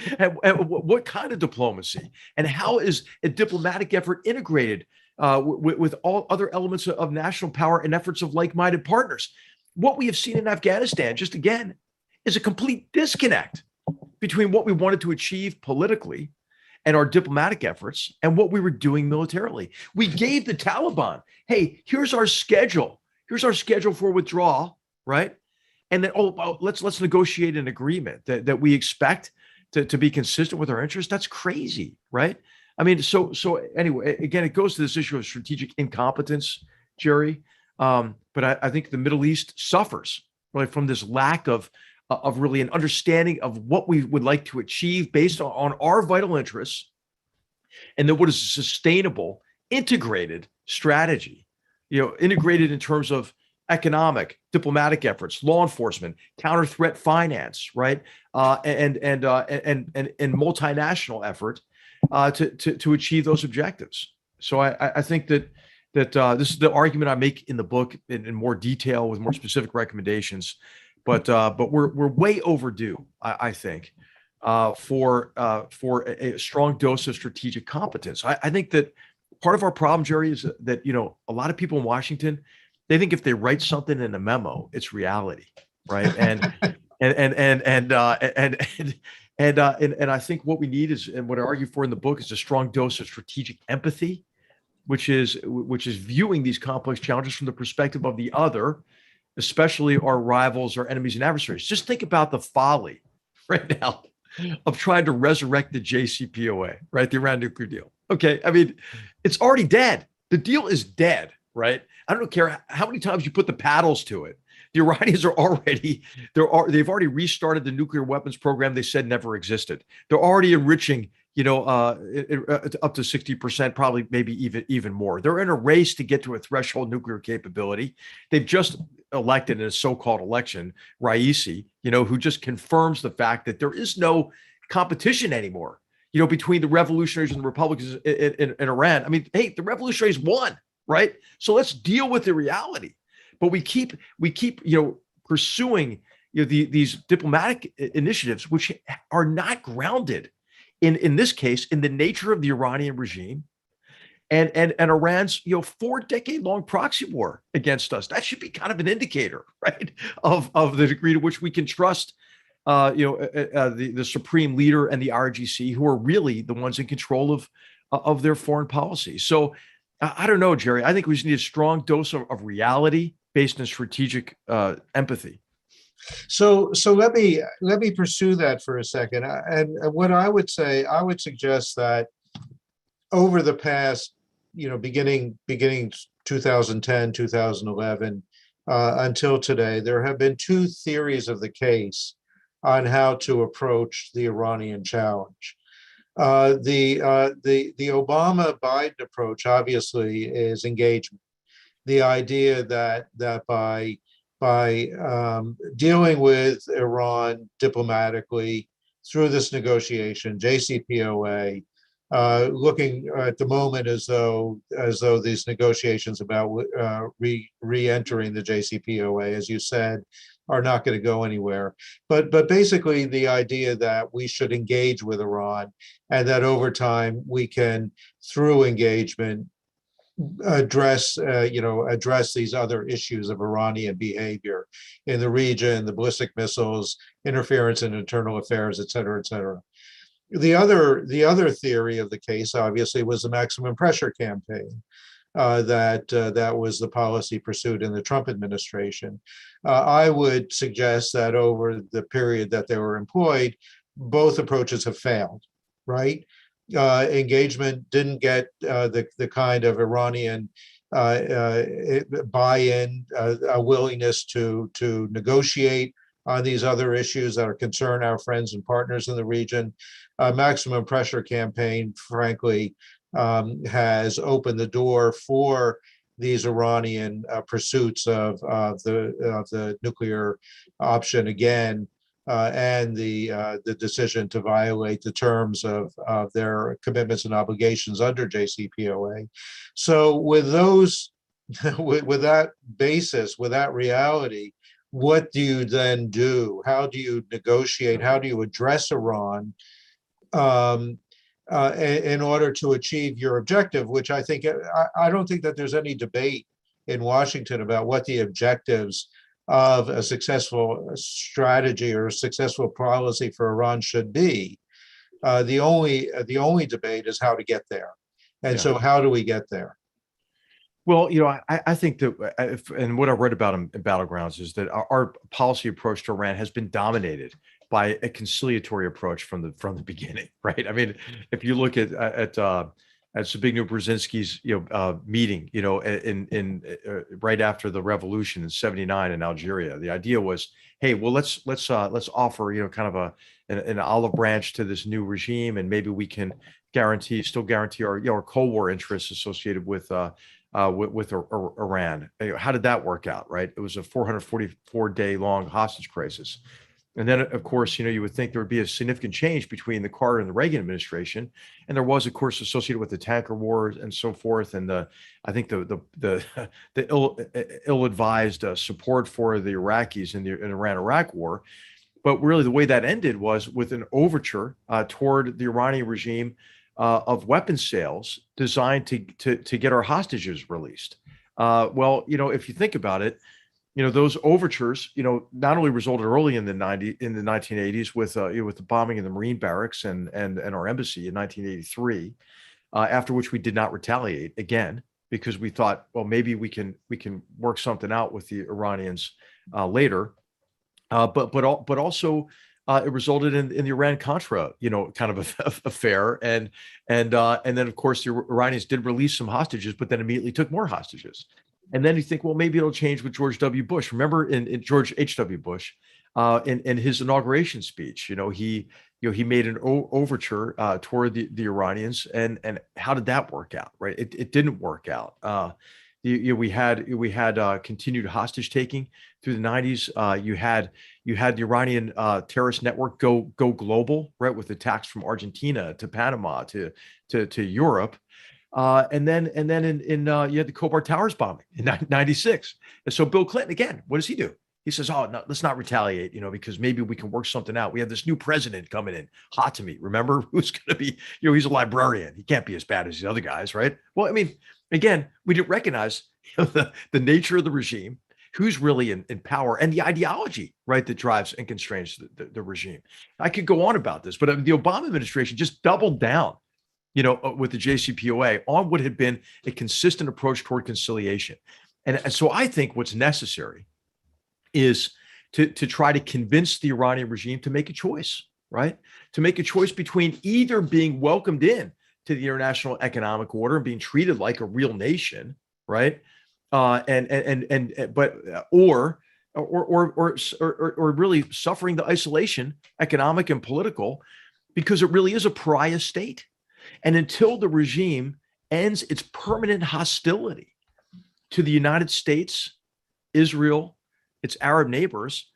And what kind of diplomacy? And how is a diplomatic effort integrated with all other elements of national power and efforts of like-minded partners? What we have seen in Afghanistan, just again, is a complete disconnect between what we wanted to achieve politically and our diplomatic efforts and what we were doing militarily. We gave the Taliban, hey, here's our schedule. Here's our schedule for withdrawal, right? And then, let's negotiate an agreement that we expect to be consistent with our interests. That's crazy, right? I mean, so anyway, again, it goes to this issue of strategic incompetence, Jerry. But I think the Middle East suffers really from this lack of really an understanding of what we would like to achieve based on our vital interests, and then what is a sustainable, integrated strategy, integrated in terms of economic, diplomatic efforts, law enforcement, counter-threat finance, right, and multinational effort to achieve those objectives. So I think that this is the argument I make in the book in more detail with more specific recommendations. But we're way overdue, I think, for a strong dose of strategic competence. I think that part of our problem, Jerry, is that a lot of people in Washington, they think if they write something in a memo, it's reality, right? And I think what we need is, and what I argue for in the book, is a strong dose of strategic empathy, which is viewing these complex challenges from the perspective of the other, especially our rivals, our enemies and adversaries. Just think about the folly right now of trying to resurrect the JCPOA, right? The Iran nuclear deal. Okay. I mean, it's already dead. The deal is dead, right? I don't care how many times you put the paddles to it. The Iranians they've already restarted the nuclear weapons program they said never existed. They're already enriching, up to 60%, probably maybe even more. They're in a race to get to a threshold nuclear capability. They've just elected in a so-called election, Raisi, who just confirms the fact that there is no competition anymore, between the revolutionaries and the Republicans in Iran. I mean, hey, the revolutionaries won, right? So let's deal with the reality. But we keep pursuing these diplomatic initiatives, which are not grounded in this case in the nature of the Iranian regime and Iran's 4-decade-long proxy war against us. That should be kind of an indicator, right, of the degree to which we can trust the supreme leader and the RGC, who are really the ones in control of their foreign policy. So I don't know, Jerry. I think we just need a strong dose of reality based on strategic empathy. So let me pursue that for a second. And what I would say, I would suggest that over the past, beginning 2010, 2011, until today, there have been two theories of the case on how to approach the Iranian challenge. The Obama-Biden approach obviously is engagement. The idea that by dealing with Iran diplomatically through this negotiation, JCPOA, looking at the moment as though these negotiations about re-entering the JCPOA, as you said, are not going to go anywhere. But basically the idea that we should engage with Iran, and that over time we can, through engagement, address these other issues of Iranian behavior in the region, the ballistic missiles, interference in internal affairs, et cetera, et cetera. The other theory of the case, obviously, was the maximum pressure campaign. That was the policy pursued in the Trump administration. I would suggest that over the period that they were employed, both approaches have failed, right? Engagement didn't get the kind of Iranian buy-in, a willingness to negotiate on these other issues that are concern our friends and partners in the region. Maximum pressure campaign, frankly, has opened the door for these Iranian pursuits of the nuclear option again, and the decision to violate the terms of their commitments and obligations under JCPOA. So with those, with that basis, with that reality, what do you then do? How do you negotiate? How do you address Iran in order to achieve your objective, which I don't think that there's any debate in Washington about what the objectives of a successful strategy or a successful policy for Iran should be. The only debate is how to get there. And so how do we get there? Well, I think that, and what I read about in Battlegrounds is that our policy approach to Iran has been dominated by a conciliatory approach from the beginning, right? I mean, if you look at Zbigniew Brzezinski's meeting, in right after the revolution in '79 in Algeria, the idea was, hey, well, let's offer kind of an olive branch to this new regime, and maybe we can still guarantee our Cold War interests associated with Iran. How did that work out, right? It was a 444-day long hostage crisis. And then, of course, you would think there would be a significant change between the Carter and the Reagan administration, and there was, of course, associated with the tanker wars and so forth, and I think the ill-advised support for the Iraqis in the Iran-Iraq war. But really, the way that ended was with an overture toward the Iranian regime of weapons sales designed to get our hostages released. Well, if you think about it, those overtures, not only resulted early in the 1980s with the bombing of the Marine barracks and our embassy in 1983, after which we did not retaliate again because we thought, well, maybe we can work something out with the Iranians later, but also it resulted in the Iran-Contra, kind of affair, and then of course the Iranians did release some hostages, but then immediately took more hostages. And then you think, well, maybe it'll change with George W. Bush. Remember in George H.W. Bush, in his inauguration speech, he made an overture toward the Iranians, and how did that work out? Right, it didn't work out. We had continued hostage taking through the 90s. You had the Iranian terrorist network go global, right, with attacks from Argentina to Panama to Europe. And then you had the Khobar Towers bombing in 96. And so Bill Clinton, again, what does he do? He says, oh, no, let's not retaliate, because maybe we can work something out. We have this new president coming in, hot to me. Remember, who's going to be, he's a librarian. He can't be as bad as these other guys, right? Well, I mean, again, we didn't recognize the nature of the regime, who's really in power, and the ideology, right, that drives and constrains the regime. I could go on about this, but the Obama administration just doubled down, with the JCPOA on what had been a consistent approach toward conciliation. And so I think what's necessary is to try to convince the Iranian regime to make a choice, right? To make a choice between either being welcomed in to the international economic order and being treated like a real nation, right? Or really suffering the isolation, economic and political, because it really is a pariah state. And until the regime ends its permanent hostility to the United States, Israel, its Arab neighbors,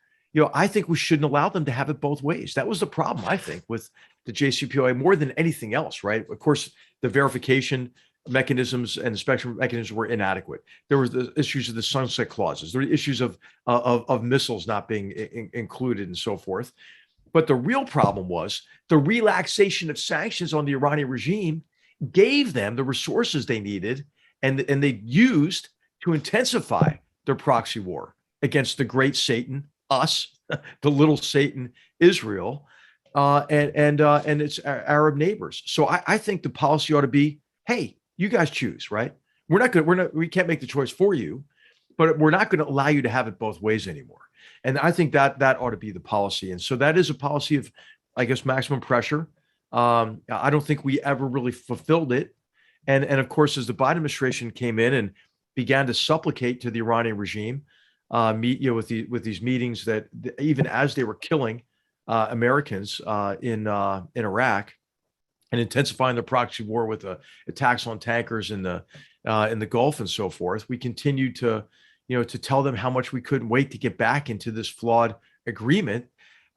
I think we shouldn't allow them to have it both ways. That was the problem, I think, with the JCPOA more than anything else, right? Of course, the verification mechanisms and inspection mechanisms were inadequate. There were the issues of the sunset clauses. There were issues of missiles not being included and so forth. But the real problem was the relaxation of sanctions on the Iranian regime gave them the resources they needed, and they used to intensify their proxy war against the great Satan, us, the little Satan, Israel, and its Arab neighbors. So I think the policy ought to be, hey, you guys choose, right? We can't make the choice for you, but we're not going to allow you to have it both ways anymore. And I think that ought to be the policy. And so that is a policy of, I guess, maximum pressure. I don't think we ever really fulfilled it. And of course, as the Biden administration came in and began to supplicate to the Iranian regime, with these meetings that even as they were killing Americans in Iraq and intensifying the proxy war with the attacks on tankers in the Gulf and so forth, we continued to tell them how much we couldn't wait to get back into this flawed agreement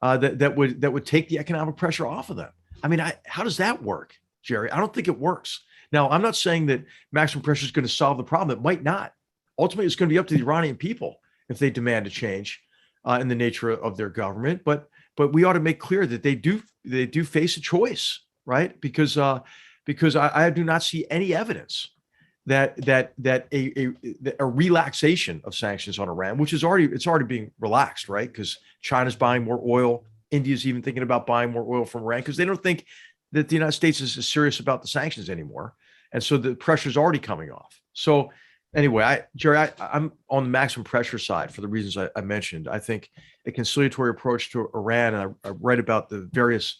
that would take the economic pressure off of them. I mean, how does that work, Jerry? I don't think it works. Now, I'm not saying that maximum pressure is going to solve the problem. It might not. Ultimately, it's going to be up to the Iranian people if they demand a change in the nature of their government. But we ought to make clear that they do face a choice, right? Because I do not see any evidence that a relaxation of sanctions on Iran, which is already being relaxed, right? Because China's buying more oil, India's even thinking about buying more oil from Iran because they don't think that the United States is serious about the sanctions anymore, and so the pressure's already coming off. So anyway, Jerry, I'm on the maximum pressure side for the reasons I mentioned. I think a conciliatory approach to Iran, and I write about the various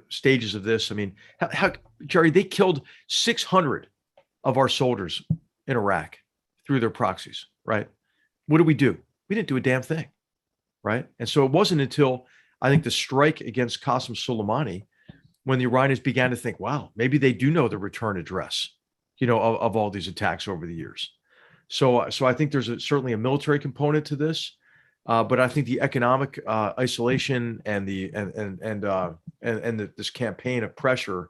stages of this. I mean, how Jerry, they killed 600 of our soldiers in Iraq through their proxies, right? What did we do? We didn't do a damn thing, right? And so it wasn't until I think the strike against Qasem Soleimani when the Iranians began to think, wow, maybe they do know the return address, of all these attacks over the years. So I think there's certainly a military component to this, but I think the economic isolation and this campaign of pressure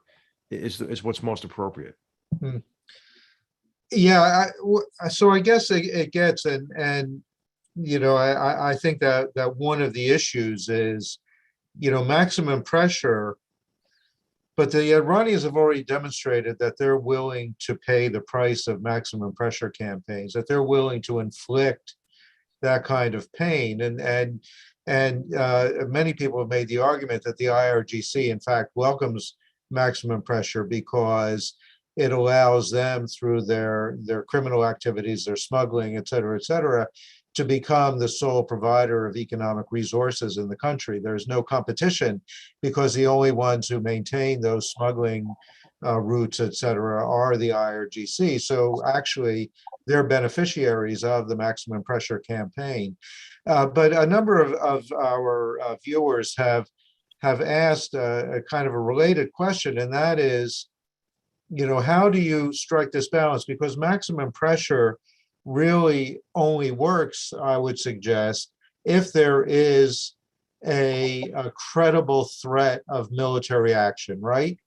is what's most appropriate. Hmm. Yeah, so I guess it gets, and I think that one of the issues is, maximum pressure, but the Iranians have already demonstrated that they're willing to pay the price of maximum pressure campaigns, that they're willing to inflict that kind of pain, and many people have made the argument that the IRGC, in fact, welcomes maximum pressure because it allows them, through their criminal activities, their smuggling, et cetera, to become the sole provider of economic resources in the country. There's no competition because the only ones who maintain those smuggling routes, et cetera, are the IRGC. So actually, they're beneficiaries of the maximum pressure campaign. But a number of our viewers have asked a kind of a related question, and that is, how do you strike this balance? Because maximum pressure really only works, I would suggest, if there is a credible threat of military action, right?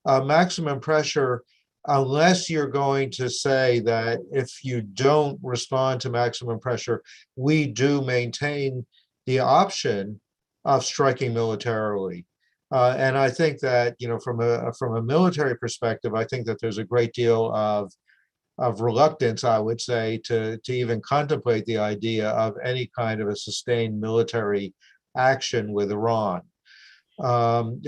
Maximum pressure, unless you're going to say that if you don't respond to maximum pressure, we do maintain the option of striking militarily. And I think that, from a military perspective, I think that there's a great deal of reluctance, I would say, to even contemplate the idea of any kind of a sustained military action with Iran. And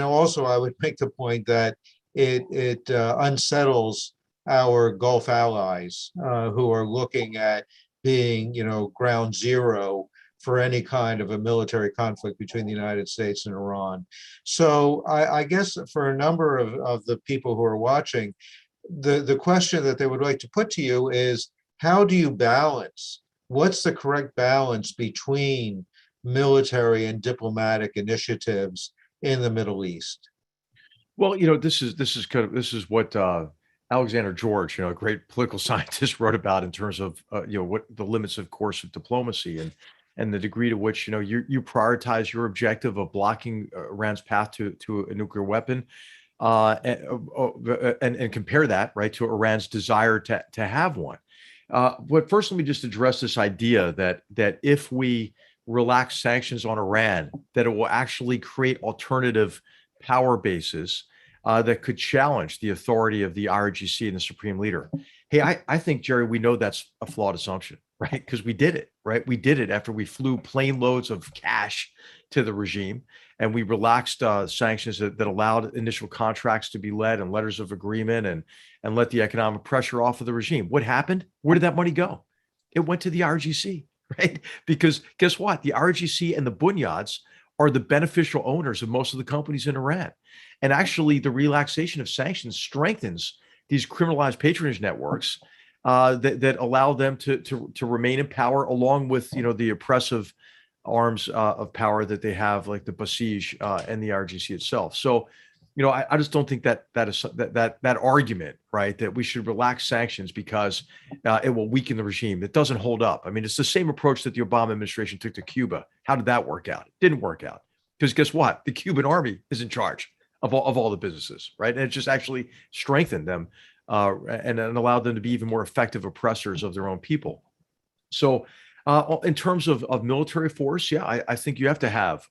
also I would make the point that it unsettles our Gulf allies who are looking at being, ground zero for any kind of a military conflict between the United States and Iran. So I guess for a number of the people who are watching, the question that they would like to put to you is, how do you balance? What's the correct balance between military and diplomatic initiatives in the Middle East? Well, this is what Alexander George, a great political scientist, wrote about in terms of what the limits, of course, of diplomacy and the degree to which you prioritize your objective of blocking Iran's path to a nuclear weapon, and compare that, right, to Iran's desire to have one. But first, let me just address this idea that if we relax sanctions on Iran, that it will actually create alternative power bases that could challenge the authority of the IRGC and the supreme leader. Hey, I think, Jerry, we know that's a flawed assumption, right? Because we did it, right? We did it after we flew plane loads of cash to the regime, and we relaxed sanctions that allowed initial contracts to be led and letters of agreement and let the economic pressure off of the regime. What happened? Where did that money go? It went to the IRGC, right? Because guess what? The IRGC and the Bunyads are the beneficial owners of most of the companies in Iran. And actually, the relaxation of sanctions strengthens these criminalized patronage networks that allow them to remain in power, along with the oppressive arms of power that they have, like the Basij and the IRGC itself. So, I just don't think that argument, right, that we should relax sanctions because it will weaken the regime, it doesn't hold up. I mean, it's the same approach that the Obama administration took to Cuba. How did that work out? It didn't work out because guess what? The Cuban army is in charge of all the businesses, right? And it just actually strengthened them and allowed them to be even more effective oppressors of their own people. So in terms of military force, yeah, I think you have to have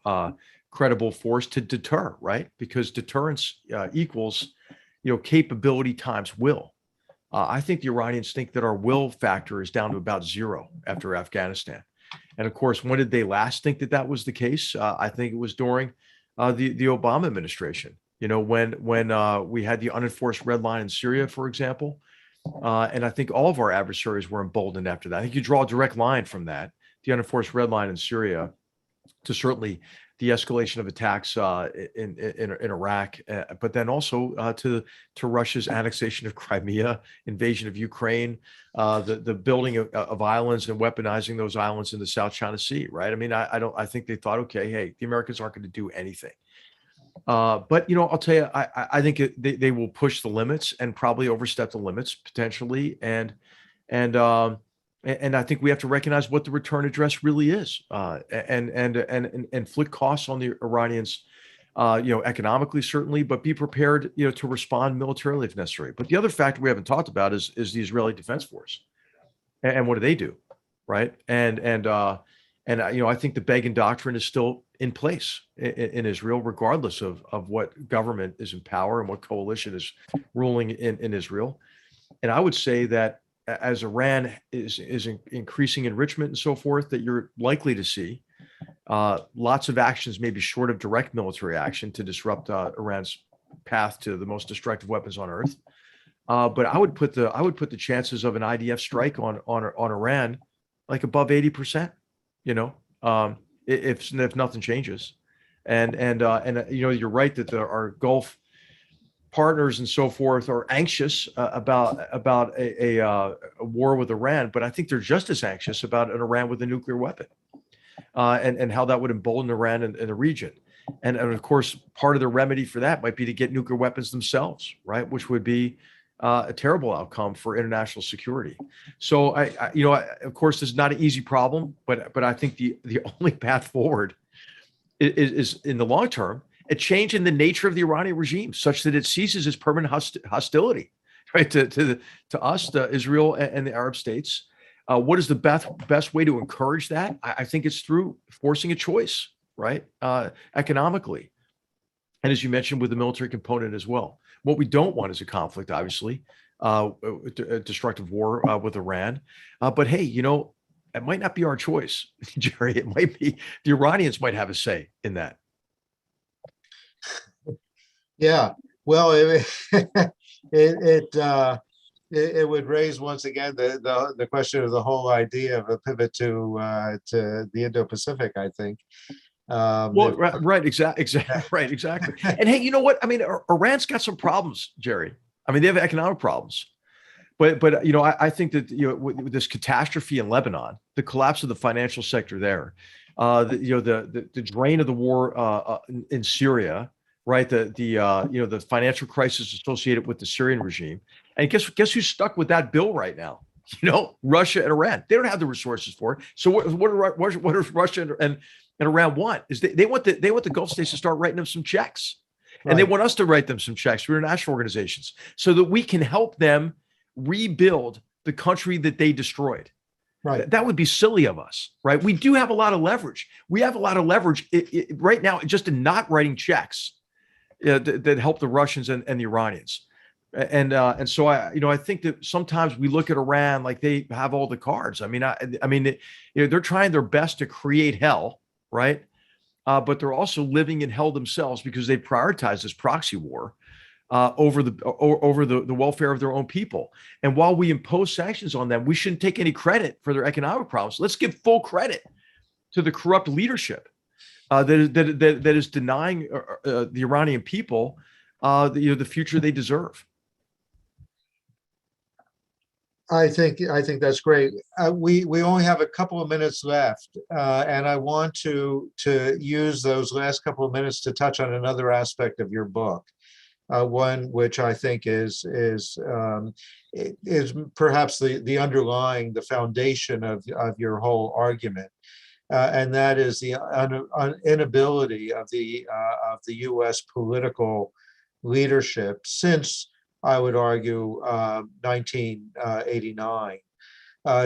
credible force to deter, right? Because deterrence equals, capability times will. I think the Iranians think that our will factor is down to about zero after Afghanistan. And of course, when did they last think that was the case? I think it was during the Obama administration. When we had the unenforced red line in Syria, for example. And I think all of our adversaries were emboldened after that. I think you draw a direct line from that, the unenforced red line in Syria, to certainly the escalation of attacks in Iraq, but then also to Russia's annexation of Crimea, invasion of Ukraine, the building of islands and weaponizing those islands in the South China Sea. Right? I mean, I think they thought, okay, hey, the Americans aren't going to do anything. But I'll tell you, I think they will push the limits and probably overstep the limits potentially, and I think we have to recognize what the return address really is, and inflict costs on the Iranians, economically certainly, but be prepared, to respond militarily if necessary. But the other factor we haven't talked about is the Israeli Defense Force, and what do, right? I think the Begin Doctrine is still in place in Israel, regardless of what government is in power and what coalition is ruling in Israel. And I would say that as Iran is increasing enrichment and so forth, that you're likely to see lots of actions, maybe short of direct military action, to disrupt Iran's path to the most destructive weapons on earth. But I would put the chances of an IDF strike on Iran like above 80%. If nothing changes, and you're right that our Gulf partners and so forth are anxious about a war with Iran, but I think they're just as anxious about an Iran with a nuclear weapon, and how that would embolden Iran in the region. And of course, part of the remedy for that might be to get nuclear weapons themselves, right? Which would be a terrible outcome for international security. So of course, this is not an easy problem, but I think the only path forward is in the long term, a change in the nature of the Iranian regime, such that it ceases its permanent hostility, right, to us, to Israel and the Arab states. What is the best way to encourage that? I think it's through forcing a choice, right, economically, and as you mentioned, with the military component as well. What we don't want is a conflict, obviously, a destructive war with Iran. But hey, it might not be our choice, Jerry. It might be the Iranians might have a say in that. Yeah, well, it would raise once again the question of the whole idea of a pivot to the Indo-Pacific, I think. Well, right, exactly, right, exactly. And hey, you know what? I mean, Iran's got some problems, Jerry. I mean, they have economic problems, but I think that with this catastrophe in Lebanon, the collapse of the financial sector there, the drain of the war in Syria, right? The financial crisis associated with the Syrian regime, and guess who's stuck with that bill right now? Russia and Iran. They don't have the resources for it. So what does Russia and Iran want? Is they want the Gulf states to start writing them some checks, right. And they want us to write them some checks through international organizations so that we can help them rebuild the country that they destroyed. Right. That would be silly of us, right? We do have a lot of leverage. We have a lot of leverage right now just in not writing checks that help the Russians and the Iranians. And so I think that sometimes we look at Iran like they have all the cards. I mean, they're trying their best to create hell, right? But they're also living in hell themselves because they prioritize this proxy war over the welfare of their own people. And while we impose sanctions on them, we shouldn't take any credit for their economic problems. Let's give full credit to the corrupt leadership that is denying the Iranian people the future they deserve. I think that's great. We only have a couple of minutes left, and I want to use those last couple of minutes to touch on another aspect of your book, one which I think is perhaps the underlying, the foundation of your whole argument, and that is the inability of the U.S. political leadership since, I would argue, 1989,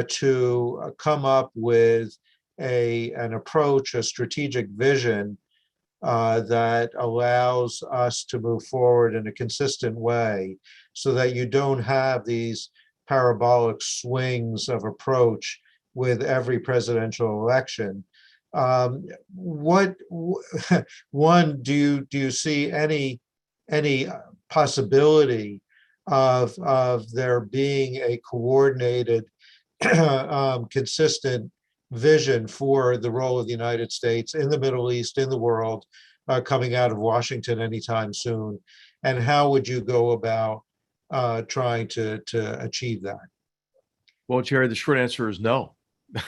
to come up with an approach, a strategic vision that allows us to move forward in a consistent way so that you don't have these parabolic swings of approach with every presidential election. One, do you see any possibility of there being a coordinated, consistent vision for the role of the United States in the Middle East, in the world, coming out of Washington anytime soon? And how would you go about trying to achieve that? Well, Jerry, the short answer is no.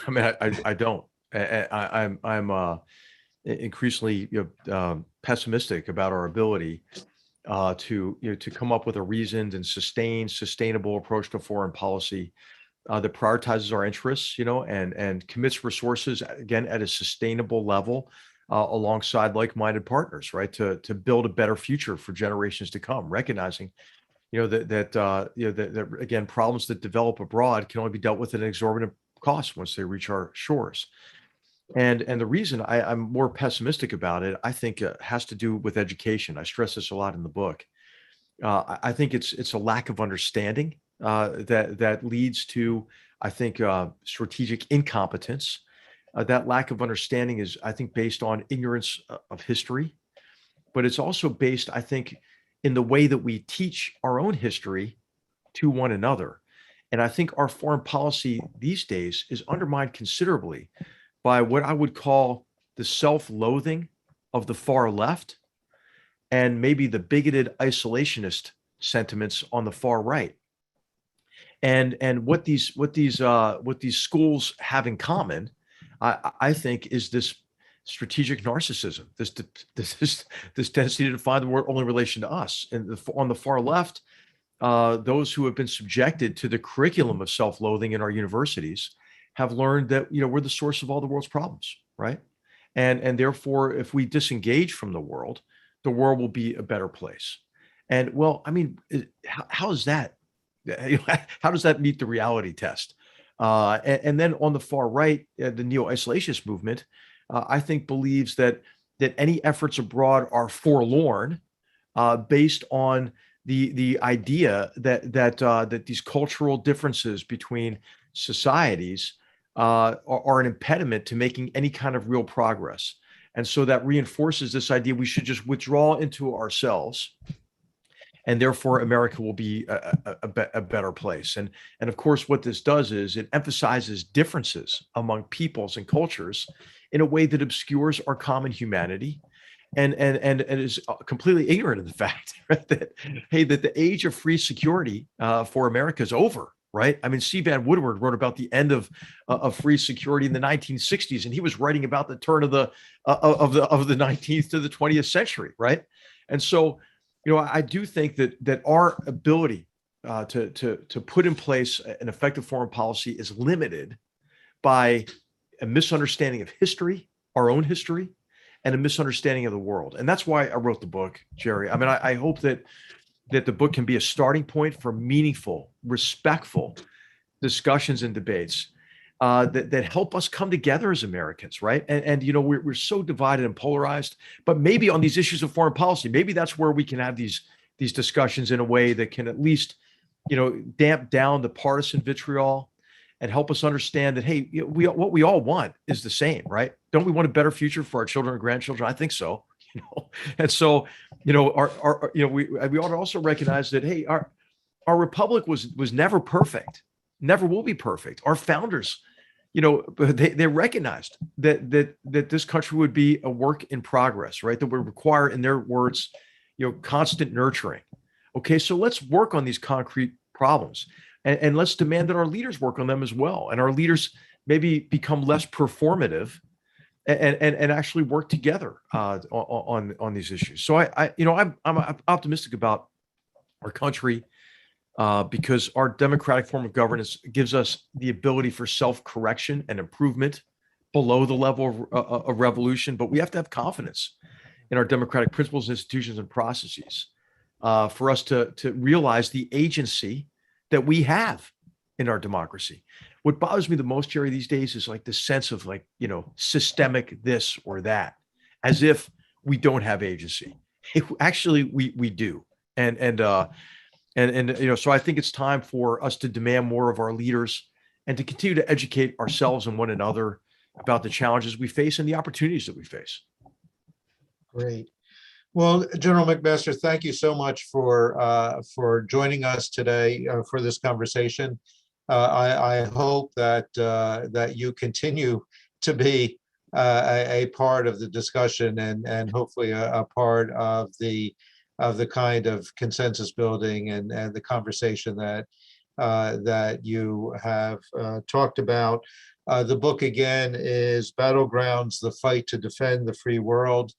I mean, I don't. I'm increasingly pessimistic about our ability to come up with a reasoned and sustainable approach to foreign policy that prioritizes our interests, and commits resources again at a sustainable level alongside like-minded partners, right, to build a better future for generations to come, recognizing that again, problems that develop abroad can only be dealt with at an exorbitant cost once they reach our shores. And the reason I'm more pessimistic about it, I think, has to do with education. I stress this a lot in the book. I think it's a lack of understanding that leads to, I think, strategic incompetence. That lack of understanding is, I think, based on ignorance of history, but it's also based, I think, in the way that we teach our own history to one another. And I think our foreign policy these days is undermined considerably by what I would call the self-loathing of the far left and maybe the bigoted isolationist sentiments on the far right. And what these schools have in common, I think, is this strategic narcissism, this tendency to find the world only in relation to us. And on the far left, those who have been subjected to the curriculum of self-loathing in our universities have learned that we're the source of all the world's problems, right? And therefore, if we disengage from the world will be a better place. And well, I mean, how is that? How does that meet the reality test? And then on the far right, the neo-isolationist movement, I think believes that any efforts abroad are forlorn, based on the idea that these cultural differences between societies are an impediment to making any kind of real progress. And so that reinforces this idea we should just withdraw into ourselves, and therefore America will be a better place. And of course, what this does is it emphasizes differences among peoples and cultures in a way that obscures our common humanity, and is completely ignorant of the fact, right, that the age of free security for America is over. Right. I mean, C. Van Woodward wrote about the end of free security in the 1960s, and he was writing about the turn of the 19th to the 20th century. Right. And so, I do think that our ability to put in place an effective foreign policy is limited by a misunderstanding of history, our own history, and a misunderstanding of the world. And that's why I wrote the book, Jerry. I mean, I hope that the book can be a starting point for meaningful, respectful discussions and debates that help us come together as Americans, right? And we're so divided and polarized, but maybe on these issues of foreign policy, maybe that's where we can have these discussions in a way that can at least, damp down the partisan vitriol and help us understand that, hey, what we all want is the same, right? Don't we want a better future for our children and grandchildren? I think so. And so, we ought to also recognize that, hey, our republic was never perfect, never will be perfect. Our founders, they recognized that this country would be a work in progress, right? That would require, in their words, constant nurturing. Okay, so let's work on these concrete problems, and let's demand that our leaders work on them as well, and our leaders maybe become less performative and actually work together on these issues. So I'm optimistic about our country, because our democratic form of governance gives us the ability for self-correction and improvement below the level of revolution. But we have to have confidence in our democratic principles, institutions, and processes for us to realize the agency that we have in our democracy. What bothers me the most, Jerry, these days is like this sense of systemic this or that, as if we don't have agency. Actually, we do. And so I think it's time for us to demand more of our leaders and to continue to educate ourselves and one another about the challenges we face and the opportunities that we face. Great. Well, General McMaster, thank you so much for joining us today for this conversation. I hope that you continue to be a part of the discussion and hopefully a part of the kind of consensus building and the conversation that you have talked about. The book again is Battlegrounds: The Fight to Defend the Free World.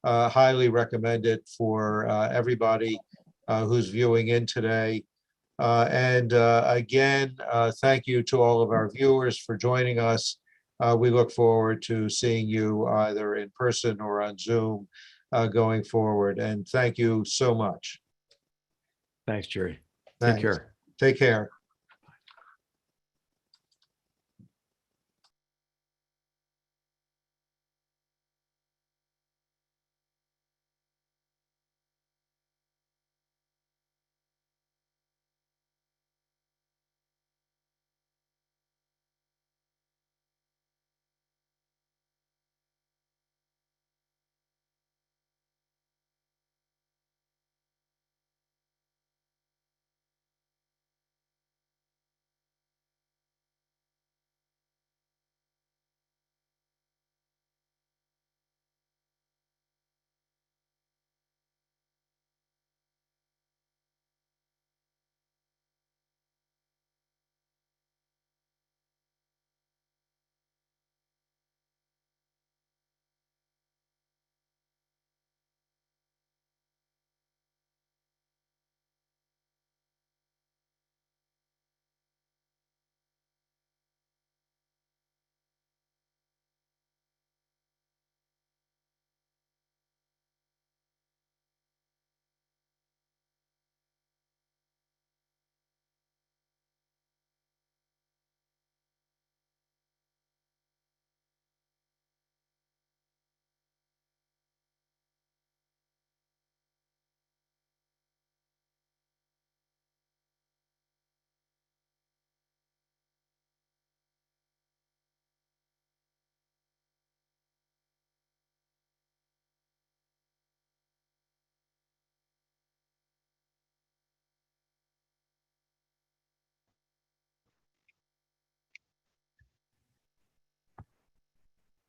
Highly recommended for everybody who's viewing in today. Again, thank you to all of our viewers for joining us. We look forward to seeing you either in person or on Zoom going forward. And thank you so much. Thanks, Jerry. Thanks. Take care. Take care.